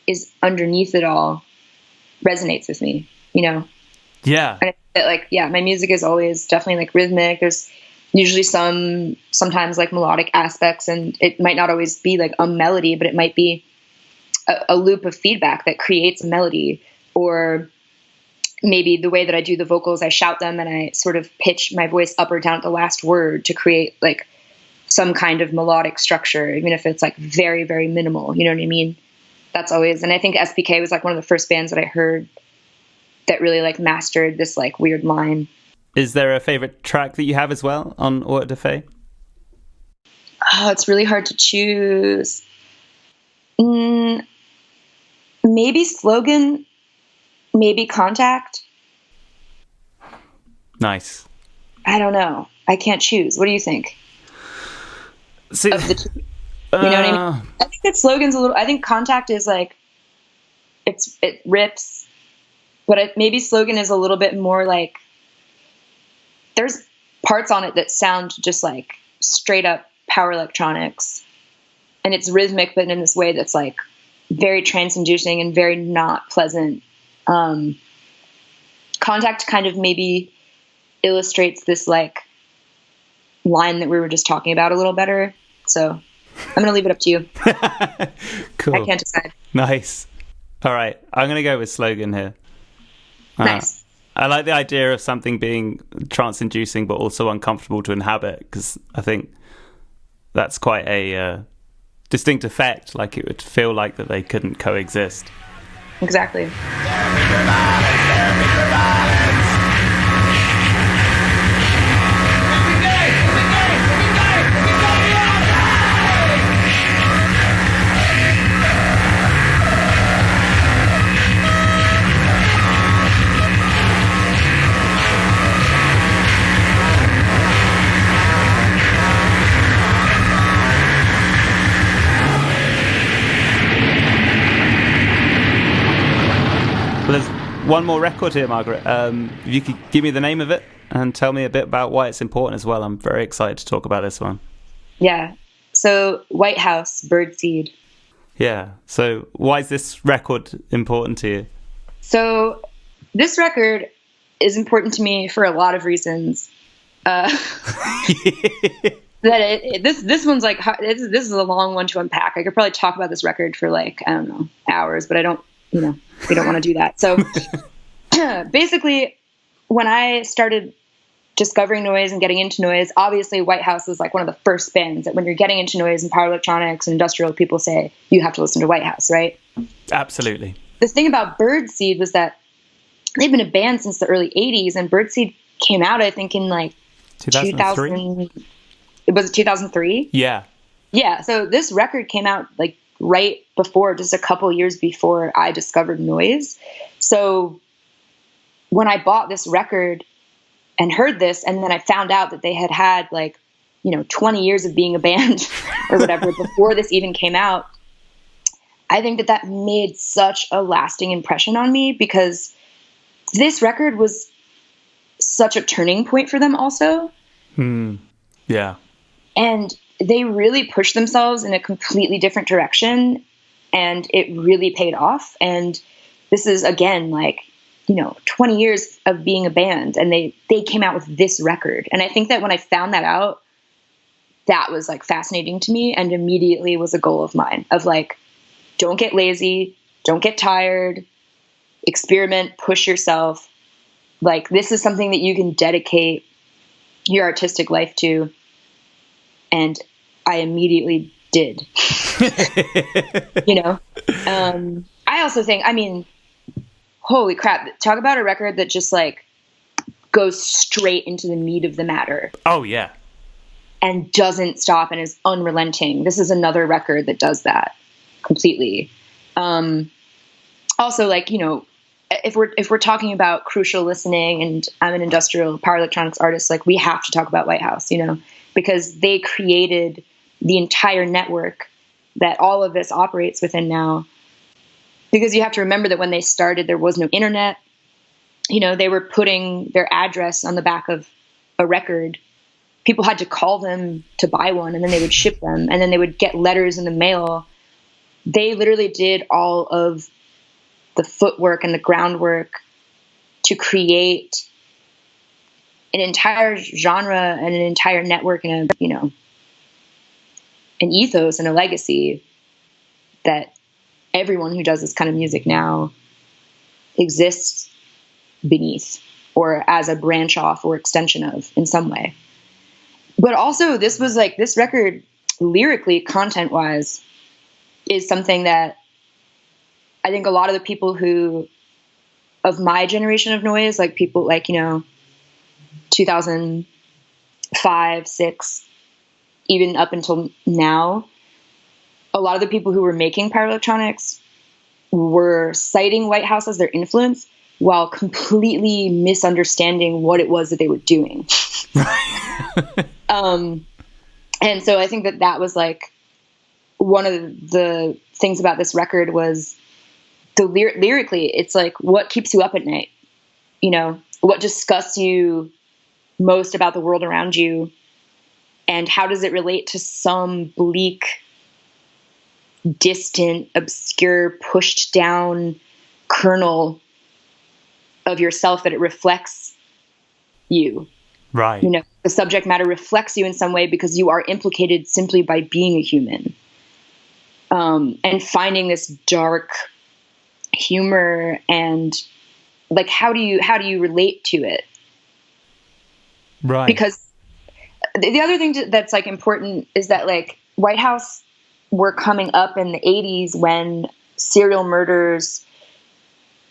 is underneath it all resonates with me, you know? Yeah. And like, yeah, my music is always definitely like rhythmic. There's usually sometimes like melodic aspects, and it might not always be like a melody, but it might be a loop of feedback that creates a melody. Or maybe the way that I do the vocals, I shout them and I sort of pitch my voice up or down at the last word to create like some kind of melodic structure, even if it's like very, very minimal, you know what I mean? That's always, and I think SPK was like one of the first bands that I heard that really like mastered this like weird line. Is there a favorite track that you have as well on Auto da Fe? Oh, it's really hard to choose. Maybe Slogan, maybe Contact. Nice. I don't know. I can't choose. What do you think? See, of the two? You know what I mean? I think that Slogan's I think Contact is like, it rips. But maybe Slogan is a little bit more like, there's parts on it that sound just like straight up power electronics, and it's rhythmic, but in this way that's like very trance-inducing and very not pleasant. Contact kind of maybe illustrates this like line that we were just talking about a little better. So I'm going to leave it up to you. Cool. I can't decide. Nice. All right. I'm going to go with Slogan here. Nice. I like the idea of something being trance-inducing but also uncomfortable to inhabit, because I think that's quite a distinct effect. Like, it would feel like that they couldn't coexist. Exactly. Well, there's one more record here, Margaret. If you could give me the name of it and tell me a bit about why it's important as well. I'm very excited to talk about this one. Yeah. So White House, Birdseed. Yeah. So why is this record important to you? So this record is important to me for a lot of reasons. This one's like, this is a long one to unpack. I could probably talk about this record for like, I don't know, hours, but I don't, we don't want to do that. So basically, when I started discovering noise and getting into noise, obviously White House was like one of the first bands that when you're getting into noise and power electronics and industrial, people say you have to listen to White House, right? Absolutely. The thing about Birdseed was that they've been a band since the early 80s, and Birdseed came out, I think, in like 2003. Was it 2003? Yeah. Yeah. So this record came out like right before, just a couple years before I discovered noise. So when I bought this record and heard this, and then I found out that they had like, 20 years of being a band or whatever before this even came out, I think that made such a lasting impression on me, because this record was such a turning point for them also. Yeah. And they really pushed themselves in a completely different direction, and it really paid off. And this is, again, like, 20 years of being a band, and they came out with this record. And I think that when I found that out, that was like fascinating to me, and immediately was a goal of mine of like, don't get lazy, don't get tired, experiment, push yourself. Like, this is something that you can dedicate your artistic life to. And I immediately did. I also think, holy crap, talk about a record that just like goes straight into the meat of the matter. Oh, yeah. And doesn't stop and is unrelenting. This is another record that does that completely. Also, like, if we're talking about crucial listening, and I'm an industrial power electronics artist, like, we have to talk about White House, because they created the entire network that all of this operates within now. Because you have to remember that when they started, there was no internet. They were putting their address on the back of a record. People had to call them to buy one, and then they would ship them, and then they would get letters in the mail. They literally did all of the footwork and the groundwork to create an entire genre and an entire network and an ethos and a legacy that everyone who does this kind of music now exists beneath, or as a branch off or extension of in some way. But also, this was like, this record lyrically, content wise, is something that I think a lot of the people who, of my generation of noise, like people like, 2005, 6, even up until now, a lot of the people who were making power electronics were citing White House as their influence while completely misunderstanding what it was that they were doing. And so I think that was like one of the things about this record was lyrically, it's like, what keeps you up at night? You know, what disgusts you most about the world around you? And how does it relate to some bleak, distant, obscure, pushed down kernel of yourself that it reflects you? Right. You know, the subject matter reflects you in some way because you are implicated simply by being a human. And finding this dark humor and like, how do you relate to it? Right. Because the other thing that's like important is that like White House were coming up in the 80s when serial murders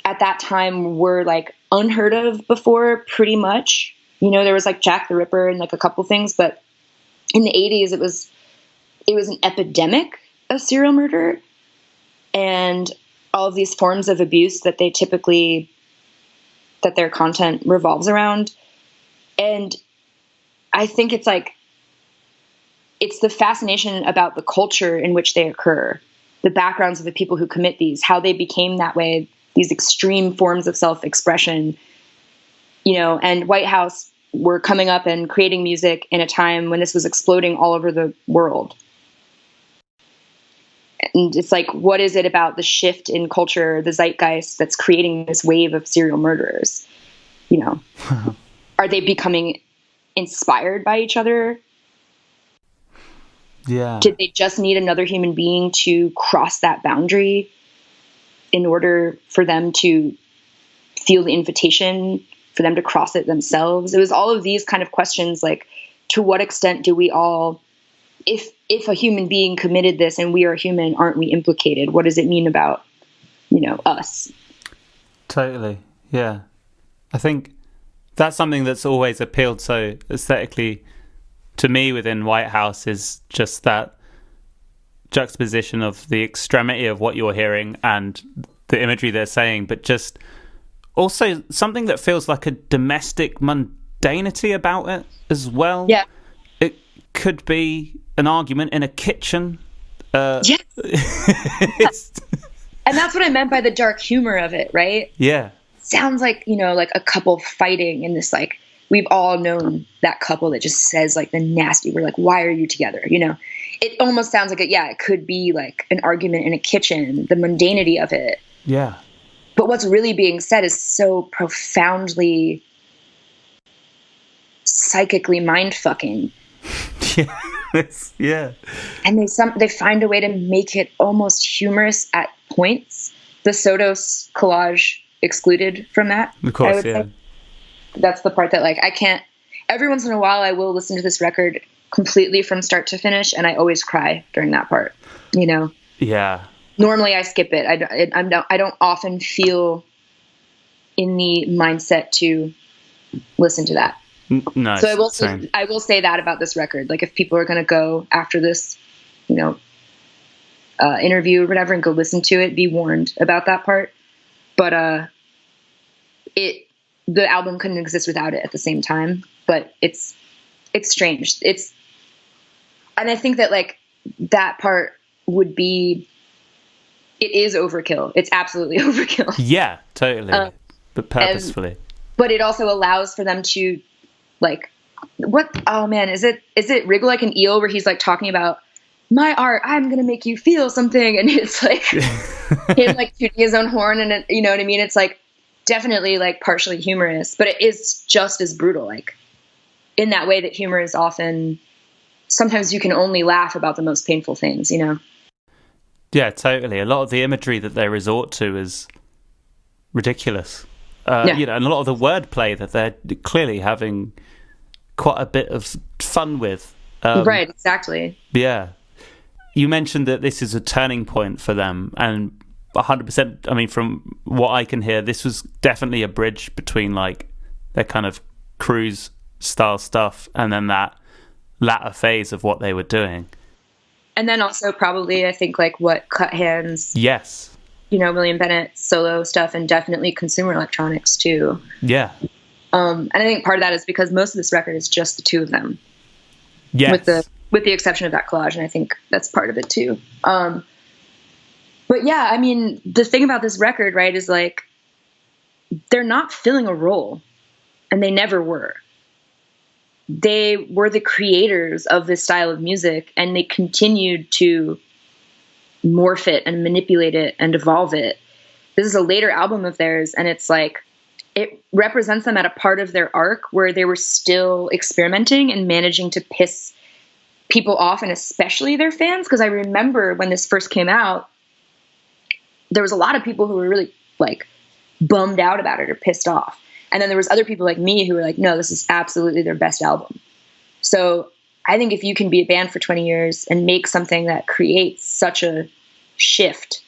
at that time were like unheard of before, pretty much. You know, there was like Jack the Ripper and like a couple things, but in the 80s it was an epidemic of serial murder and all of these forms of abuse that their content revolves around. And I think it's like, it's the fascination about the culture in which they occur, the backgrounds of the people who commit these, how they became that way, these extreme forms of self-expression, you know. And White House were coming up and creating music in a time when this was exploding all over the world. And it's like, what is it about the shift in culture, the zeitgeist, that's creating this wave of serial murderers? You know, are they becoming inspired by each other? Yeah. Did they just need another human being to cross that boundary in order for them to feel the invitation, for them to cross it themselves? It was all of these kind of questions, like, to what extent do we all, if a human being committed this and we are human, aren't we implicated? What does it mean about, you know, us? Totally. Yeah. I think that's something that's always appealed so aesthetically to me within White House, is just that juxtaposition of the extremity of what you're hearing and the imagery they're saying, but just also something that feels like a domestic mundanity about it as well. Yeah. It could be an argument in a kitchen. Yes. And that's what I meant by the dark humor of it, right? Yeah. Sounds like, you know, like a couple fighting in this, like, we've all known that couple that just says like the nasty, we're like, why are you together? You know, it almost sounds like it could be like an argument in a kitchen, the mundanity of it. Yeah. But what's really being said is so profoundly psychically mind-fucking. Yeah. Yeah. And they find a way to make it almost humorous at points. The Sotos collage excluded from that. Of course, yeah. Say. That's the part that, like, I can't. Every once in a while, I will listen to this record completely from start to finish, and I always cry during that part. You know. Yeah. Normally, I skip it. I don't often feel in the mindset to listen to that. No. So I will say that about this record. Like, if people are going to go after this, you know, interview or whatever, and go listen to it, be warned about that part. But the album couldn't exist without it at the same time. But it's strange. And I think that, like, that part would be, it is overkill. It's absolutely overkill. Yeah, totally. But purposefully. But it also allows for them to, like, what? Oh man, is it Wriggle Like an Eel, where he's like talking about my art? I'm gonna make you feel something, and it's like him like tooting his own horn, and it, you know what I mean? It's like definitely like partially humorous, but it is just as brutal. Like, in that way that humor is often, sometimes you can only laugh about the most painful things, you know? Yeah, totally. A lot of the imagery that they resort to is ridiculous. You know, and a lot of the wordplay that they're clearly having quite a bit of fun with. Right, exactly. Yeah. You mentioned that this is a turning point for them, and 100%, I mean, from what I can hear, this was definitely a bridge between, like, their kind of cruise style stuff and then that latter phase of what they were doing. And then also probably, I think, like, what Cut Hands... Yes. You know, William Bennett's solo stuff, and definitely consumer electronics too. Yeah. And I think part of that is because most of this record is just the two of them. Yes. With the exception of that collage, and I think that's part of it too. But But yeah, I mean, the thing about this record, right, is like, they're not filling a role, and they never were. They were the creators of this style of music, and they continued to morph it and manipulate it and evolve it. This is a later album of theirs, and it's like, it represents them at a part of their arc where they were still experimenting and managing to piss people off, and especially their fans. Because I remember when this first came out, there was a lot of people who were really like bummed out about it or pissed off. And then there was other people like me who were like, no, this is absolutely their best album. So I think if you can be a band for 20 years and make something that creates such a shift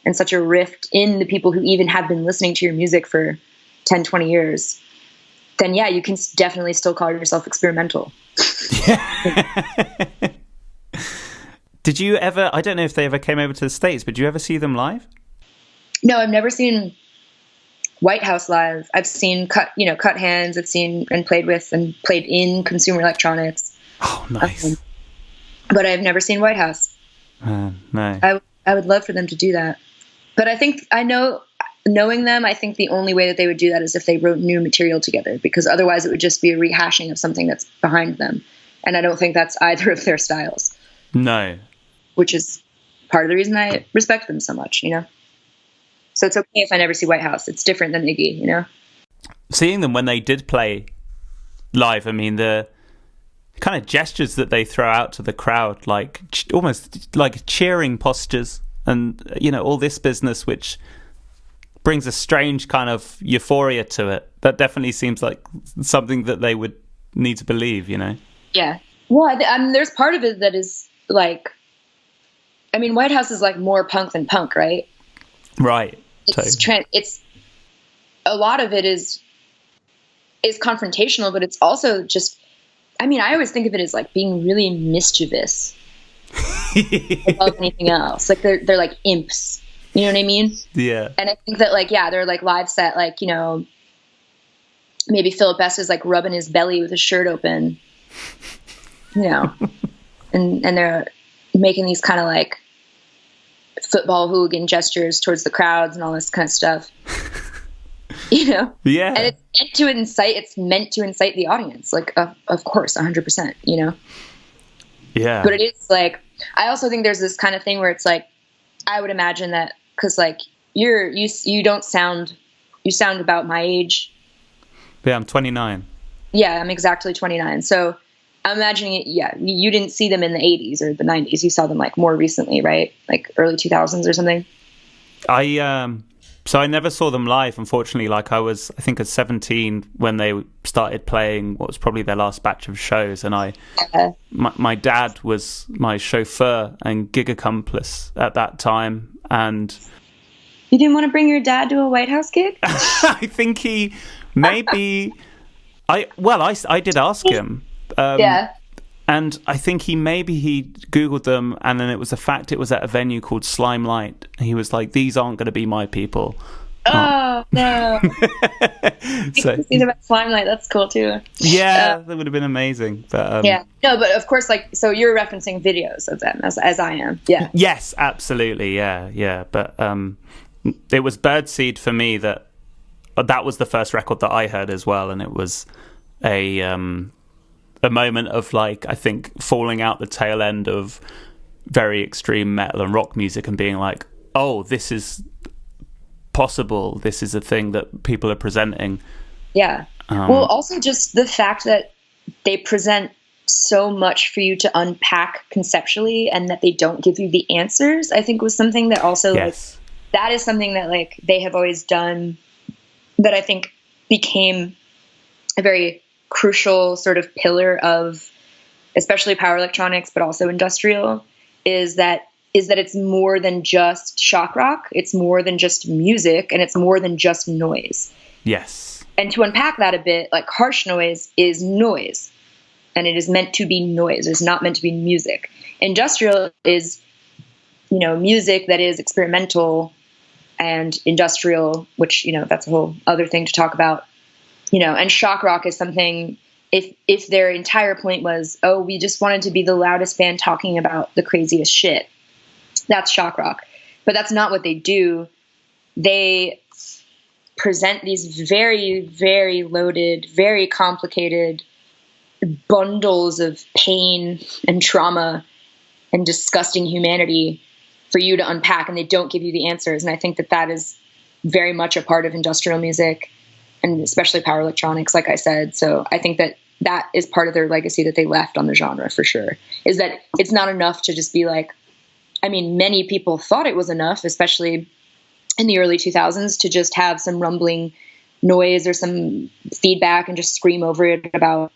and such a rift in the people who even have been listening to your music for 10, 20 years, then yeah, you can definitely still call yourself experimental. Yeah. Did you ever, I don't know if they ever came over to the States, but did you ever see them live? No, I've never seen White House live. I've seen Cut Hands. I've seen and played with and played in Consumer Electronics. Oh, nice. But I've never seen White House. No. I would love for them to do that. But I think, knowing them, I think the only way that they would do that is if they wrote new material together, because otherwise it would just be a rehashing of something that's behind them. And I don't think that's either of their styles. No. Which is part of the reason I respect them so much, So it's okay if I never see White House. It's different than Iggy, Seeing them when they did play live, I mean, the kind of gestures that they throw out to the crowd, like almost like cheering postures and, all this business, which brings a strange kind of euphoria to it. That definitely seems like something that they would need to believe, Yeah. Well, there's part of it that is like, I mean, White House is like more punk than punk, right? Right. It's a lot of it is confrontational, but it's also just, I mean, I always think of it as like being really mischievous above anything else. Like they're like imps, you know what I mean? Yeah. And I think that like, yeah, they're like live set, like, maybe Philip Best is like rubbing his belly with his shirt open, and they're making these kind of like football hooligan gestures towards the crowds and all this kind of stuff. Yeah. And it's meant to incite the audience, like of course 100%, Yeah. But it is like, I also think there's this kind of thing where it's like, I would imagine that because like you sound about my age. Yeah, I'm 29. Yeah, I'm exactly 29. So I'm imagining it. Yeah, you didn't see them in the 80s or the 90s. You saw them like more recently, right? Like early 2000s or something. So I never saw them live, unfortunately. Like I think at 17 when they started playing what was probably their last batch of shows, and my dad was my chauffeur and gig accomplice at that time. And you didn't want to bring your dad to a White House gig? I think he maybe. I did ask him. Yeah. And I think he Googled them, and then it was a fact it was at a venue called Slime Light. He was like, these aren't going to be my people. Oh, no. So, see them at Slime Light. That's cool, too. Yeah, that would have been amazing. But yeah. No, but of course, like, so you're referencing videos of them as I am. Yeah. Yes, absolutely. Yeah. But it was Birdseed for me that was the first record that I heard as well. And it was a moment of like, I think falling out the tail end of very extreme metal and rock music and being like, oh, this is possible. This is a thing that people are presenting. Yeah. Well, also just the fact that they present so much for you to unpack conceptually and that they don't give you the answers, I think was something that also, yes. Like, that is something that like they have always done that I think became a very crucial sort of pillar of especially power electronics, but also industrial, is that it's more than just shock rock. It's more than just music, and it's more than just noise. Yes. And to unpack that a bit, like harsh noise is noise, and it is meant to be noise. It's not meant to be music. Industrial is, music that is experimental and industrial, which, that's a whole other thing to talk about. And shock rock is something, if their entire point was, oh, we just wanted to be the loudest band talking about the craziest shit, that's shock rock. but that's not what they do. They present these very, very loaded, very complicated bundles of pain and trauma and disgusting humanity for you to unpack, and they don't give you the answers. And I think that that is very much a part of industrial music, and especially power electronics, like I said. So I think that that is part of their legacy that they left on the genre, for sure, is that it's not enough to just be like, I mean, many people thought it was enough, especially in the early 2000s, to just have some rumbling noise or some feedback and just scream over it about,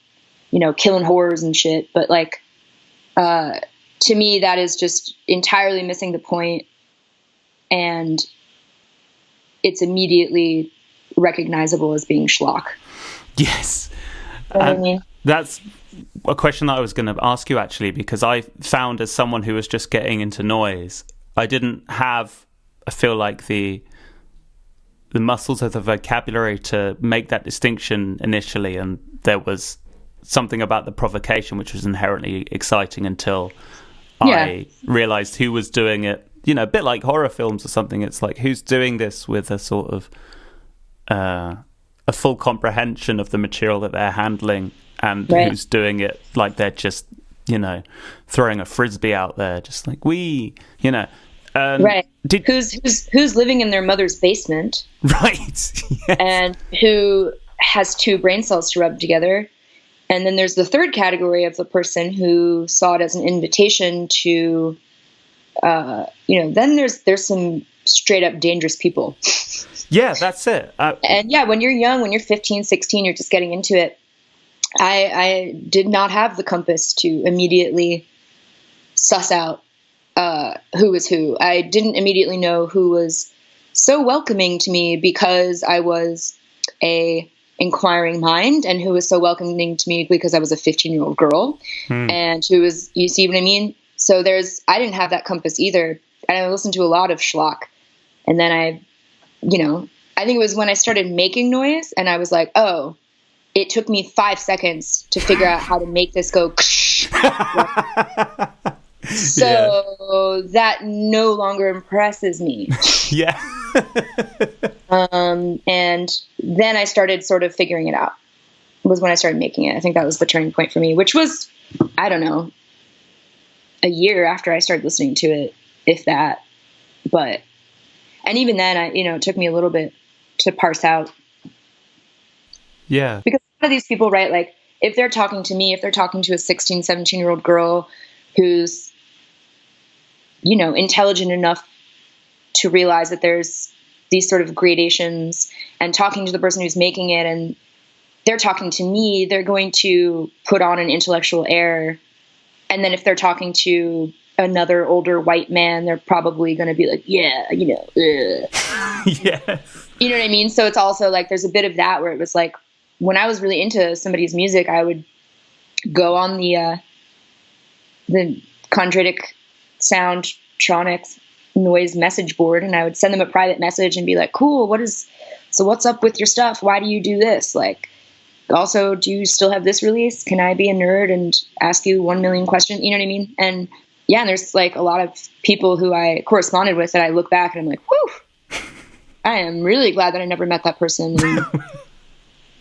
you know, killing whores and shit. But like, to me, that is just entirely missing the point, and it's immediately recognizable as being schlock. Yes. You know what I mean? That's a question that I was going to ask you, actually, because I found, as someone who was just getting into noise, I didn't have, I feel like, the muscles of the vocabulary to make that distinction initially, and there was something about the provocation which was inherently exciting until I realized who was doing it. You know, a bit like horror films or something. It's like, who's doing this with a sort of a full comprehension of the material that they're handling, and who's doing it like they're just, you know, throwing a frisbee out there, just like, you know. Right. Who's living in their mother's basement. Right. Yes. And who has two brain cells to rub together. And then there's the third category of the person who saw it as an invitation to, you know, then there's some straight up dangerous people. Yeah, that's it. And yeah, when you're young, when you're 15, 16, you're just getting into it. I did not have the compass to immediately suss out who was who. I didn't immediately know who was so welcoming to me because I was a inquiring mind, and who was so welcoming to me because I was a 15-year-old girl, and who was, you see what I mean? So I didn't have that compass either. And I listened to a lot of schlock. And then I think it was when I started making noise, and I was like, oh, it took me 5 seconds to figure out how to make this go. So that no longer impresses me. Yeah. And then I started sort of figuring it out. It was when I started making it. I think that was the turning point for me, which was, I don't know, a year after I started listening to it, if that. And even then, it took me a little bit to parse out. Yeah. Because a lot of these people, right, like, if they're talking to me, if they're talking to a 16, 17-year-old girl who's, intelligent enough to realize that there's these sort of gradations, and talking to the person who's making it, and they're talking to me, they're going to put on an intellectual air. And then if they're talking to another older white man, they're probably going to be like, yeah, Yes. You know what I mean? So it's also like, there's a bit of that where it was like, when I was really into somebody's music, I would go on the Chondritic Soundtronics noise message board, and I would send them a private message and be like, cool, what's up with your stuff? Why do you do this? Like, also, do you still have this release? Can I be a nerd and ask you 1 million questions? You know what I mean? And yeah, and there's like a lot of people who I corresponded with that I look back and I'm like, whew, I am really glad that I never met that person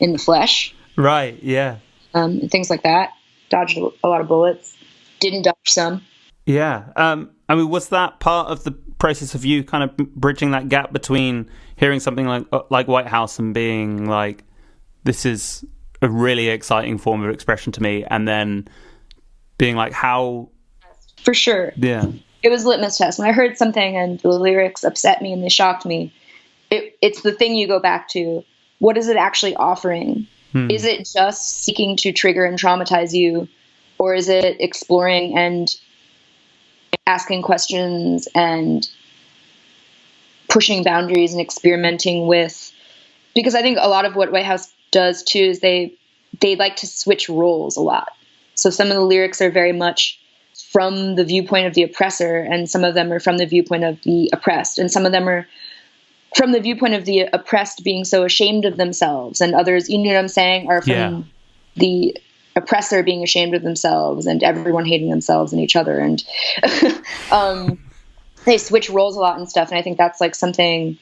in the flesh. Right. Yeah. And things like that. Dodged a lot of bullets. Didn't dodge some. Yeah. I mean, was that part of the process of you kind of bridging that gap between hearing something like White House and being like, this is a really exciting form of expression to me, and then being like, how? For sure. Yeah. It was a litmus test. When I heard something and the lyrics upset me and they shocked me, it's the thing you go back to. What is it actually offering? Is it just seeking to trigger and traumatize you? Or is it exploring and asking questions and pushing boundaries and experimenting with? Because I think a lot of what White House does too is they like to switch roles a lot. So some of the lyrics are very much from the viewpoint of the oppressor, and some of them are from the viewpoint of the oppressed, and some of them are from the viewpoint of the oppressed being so ashamed of themselves, and others, you know what I'm saying, are from the oppressor being ashamed of themselves and everyone hating themselves and each other. And they switch roles a lot and stuff. And I think that's like something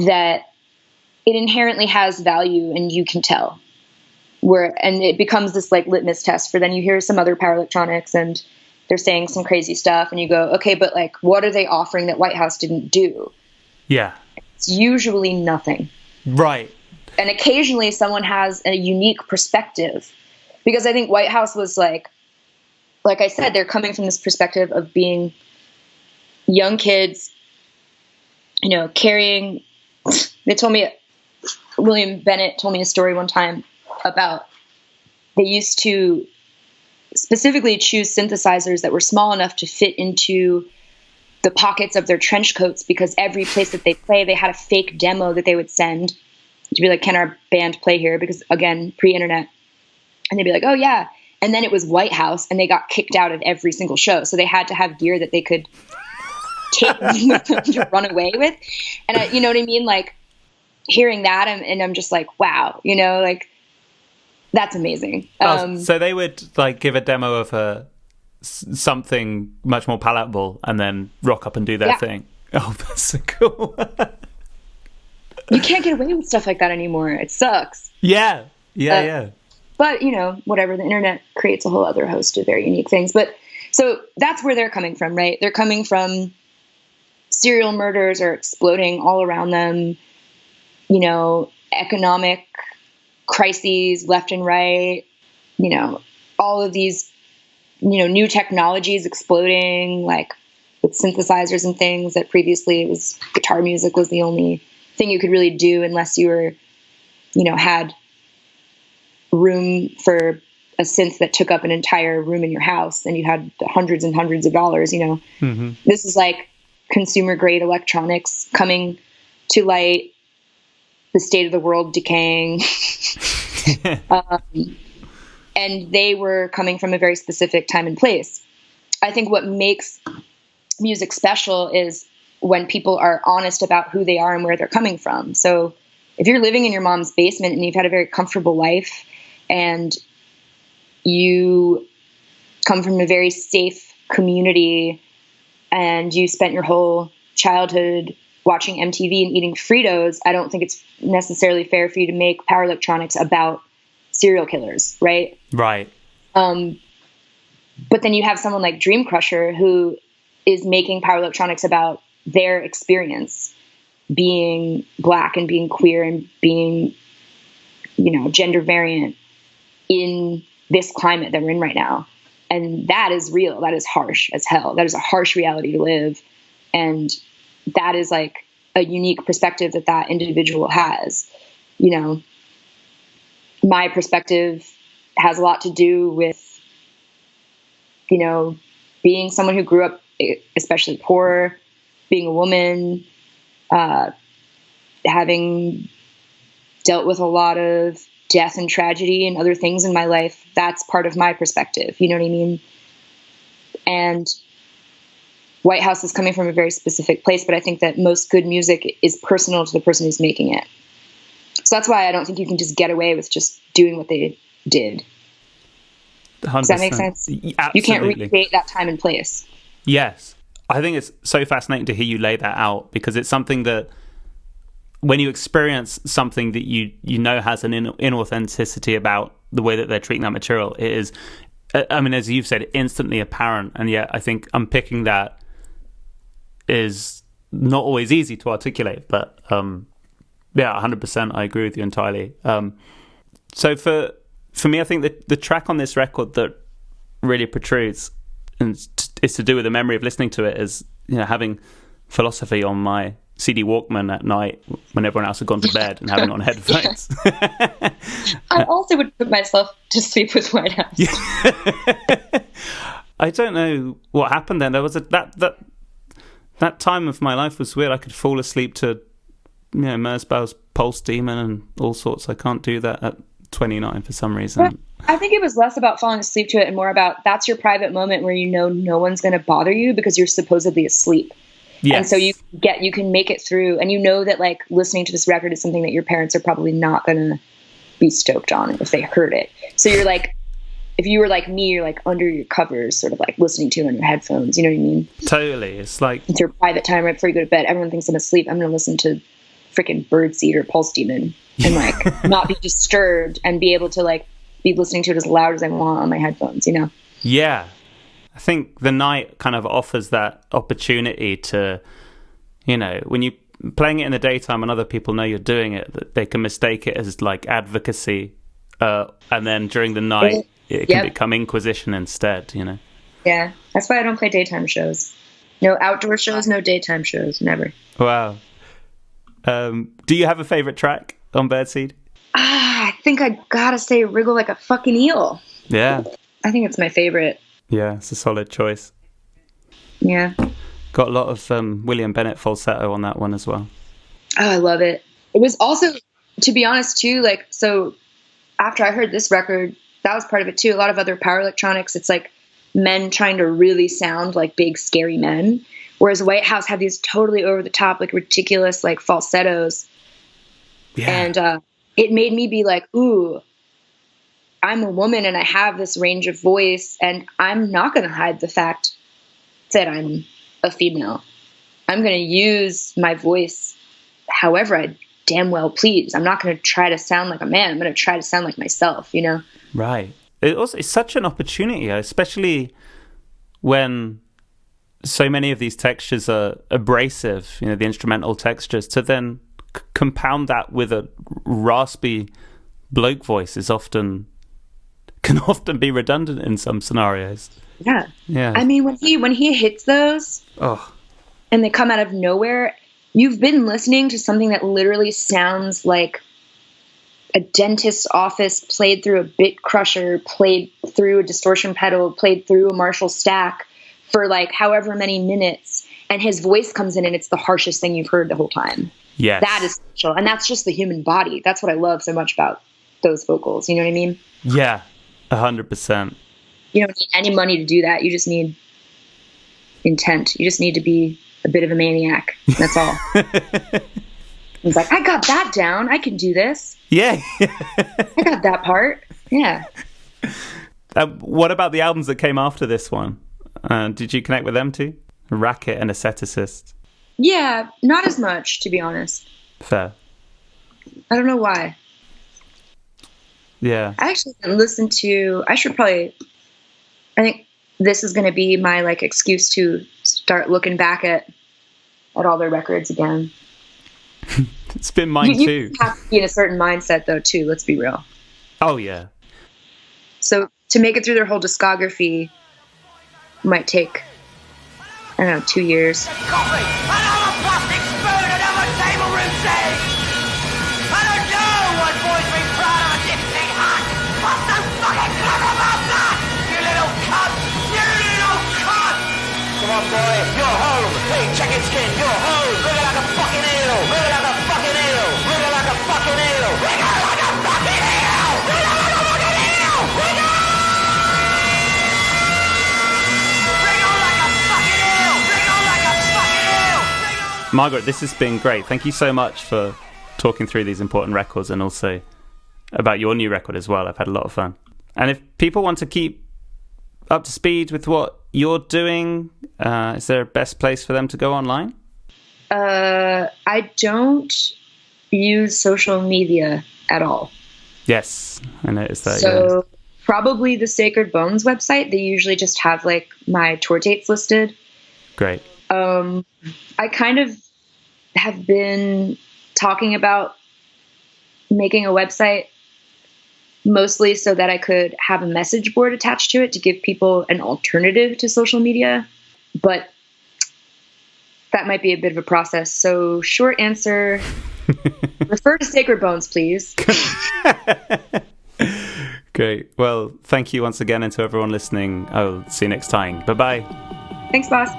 that it inherently has value, and you can tell and it becomes this like litmus test for then you hear some other power electronics and they're saying some crazy stuff and you go, okay, but like, what are they offering that White House didn't do? Yeah. It's usually nothing. Right. And occasionally someone has a unique perspective, because I think White House was like I said, they're coming from this perspective of being young kids, you know, carrying, William Bennett told me a story one time about they used to specifically choose synthesizers that were small enough to fit into the pockets of their trench coats, because every place that they play, they had a fake demo that they would send to be like, can our band play here? Because again, pre-internet. And they'd be like, oh yeah. And then it was White House and they got kicked out of every single show. So they had to have gear that they could take with them to run away with. And you know what I mean? Like hearing that and I'm just like, wow, you know, like that's amazing. So they would like give a demo of something much more palatable and then rock up and do their thing. Oh, that's so cool. You can't get away with stuff like that anymore. It sucks. Yeah. But, you know, whatever, the internet creates a whole other host of very unique things. But so that's where they're coming from, right? They're coming from serial murders are exploding all around them, you know, economic crises left and right, you know, all of these, you know, new technologies exploding, like with synthesizers and things that previously it was guitar music was the only thing you could really do unless you were, you know, had room for a synth that took up an entire room in your house and you had hundreds and hundreds of dollars, you know. Mm-hmm. This is like consumer grade electronics coming to light, the state of the world decaying. And they were coming from a very specific time and place. I think what makes music special is when people are honest about who they are and where they're coming from. So if you're living in your mom's basement and you've had a very comfortable life and you come from a very safe community and you spent your whole childhood watching MTV and eating Fritos, I don't think it's necessarily fair for you to make power electronics about serial killers, right? Right. But then you have someone like Dream Crusher who is making power electronics about their experience being Black and being queer and being, you know, gender variant in this climate that we're in right now. And that is real. That is harsh as hell. That is a harsh reality to live. And that is like a unique perspective that individual has. You know, my perspective has a lot to do with, you know, being someone who grew up especially poor, being a woman, having dealt with a lot of death and tragedy and other things in my life. That's part of my perspective. You know what I mean? And White House is coming from a very specific place, but I think that most good music is personal to the person who's making it. So that's why I don't think you can just get away with just doing what they did. 100%. Does that make sense? Absolutely. You can't recreate that time and place. Yes. I think it's so fascinating to hear you lay that out, because it's something that when you experience something that you know has an inauthenticity about the way that they're treating that material, it is, I mean, as you've said, instantly apparent. And yet I think unpicking that is not always easy to articulate. But yeah, 100%, I agree with you entirely. So for me, I think that the track on this record that really protrudes and is to do with the memory of listening to it is, you know, having Philosophy on my CD Walkman at night when everyone else had gone to bed and having on headphones. I also would put myself to sleep with White House. I don't know what happened then. There was that time of my life was weird. I could fall asleep to, you know, Merzbow's Pulse Demon and all sorts. I can't do that at 29 for some reason. But I think it was less about falling asleep to it and more about that's your private moment where you know no one's going to bother you because you're supposedly asleep. Yes. And so you can make it through, and you know that like listening to this record is something that your parents are probably not going to be stoked on if they heard it. So you're like if you were like me, you're like under your covers, sort of like listening to it on your headphones. You know what I mean? Totally. It's like it's your private time right before you go to bed. Everyone thinks I'm asleep. I'm going to listen to freaking Birdseed or Pulse Demon and like not be disturbed and be able to like be listening to it as loud as I want on my headphones, you know? Yeah. I think the night kind of offers that opportunity to, you know, when you playing it in the daytime and other people know you're doing it, that they can mistake it as like advocacy, and then during the night it can become inquisition instead, you know? Yeah, that's why I don't play daytime shows. No outdoor shows, no daytime shows, never. Wow. Do you have a favorite track on Birdseed? I think I gotta say Wriggle Like a Fucking Eel. Yeah. I think it's my favorite. Yeah, it's a solid choice. Yeah. Got a lot of William Bennett falsetto on that one as well. Oh, I love it. It was also, to be honest, too, like, so after I heard this record, that was part of it too. A lot of other power electronics, it's like men trying to really sound like big, scary men. Whereas White House had these totally over the top, like ridiculous, like falsettos. Yeah. And it made me be like, ooh, I'm a woman and I have this range of voice, and I'm not going to hide the fact that I'm a female. I'm going to use my voice however I damn well please. I'm not going to try to sound like a man. I'm going to try to sound like myself, you know? Right. It's such an opportunity, especially when so many of these textures are abrasive, you know, the instrumental textures, to then compound that with a raspy bloke voice can often be redundant in some scenarios. Yeah. I mean, when he hits those, and they come out of nowhere, you've been listening to something that literally sounds like a dentist's office played through a bit crusher, played through a distortion pedal, played through a Marshall stack for like however many minutes, and his voice comes in and it's the harshest thing you've heard the whole time. Yes. That is special. And that's just the human body. That's what I love so much about those vocals. You know what I mean? Yeah, 100%. You don't need any money to do that. You just need intent. You just need to be a bit of a maniac. That's all. He's like, I got that down. I can do this. Yeah. I got that part. Yeah. What about the albums that came after this one? Did you connect with them too? Racket and Asceticist. Yeah, not as much, to be honest. Fair. I don't know why. Yeah. I actually didn't listen to... I think this is going to be my like excuse to start looking back at all their records again. It's been mine too. You have to be in a certain mindset though too, let's be real. Oh yeah. So to make it through their whole discography might take, I don't know, 2 years. Come on, boy, you're home. Hey, chicken skin, you're home. Wriggle like a fucking eel. Wriggle like a fucking eel. Wriggle like a fucking eel. Wriggle like a fucking eel. Wriggle like a fucking eel. Wriggle. Wriggle like a fucking eel. Wriggle like a fucking eel. Margaret, this has been great. Thank you so much for talking through these important records and also about your new record as well. I've had a lot of fun. And if people want to keep up to speed with what you're doing, is there a best place for them to go online? I don't use social media at all. Yes, I noticed that. So probably the Sacred Bones website. They usually just have like my tour dates listed. Great. I kind of have been talking about making a website mostly so that I could have a message board attached to it to give people an alternative to social media. But that might be a bit of a process. So short answer, refer to Sacred Bones, please. Great. Well, thank you once again. And to everyone listening, I'll see you next time. Bye-bye. Thanks, boss.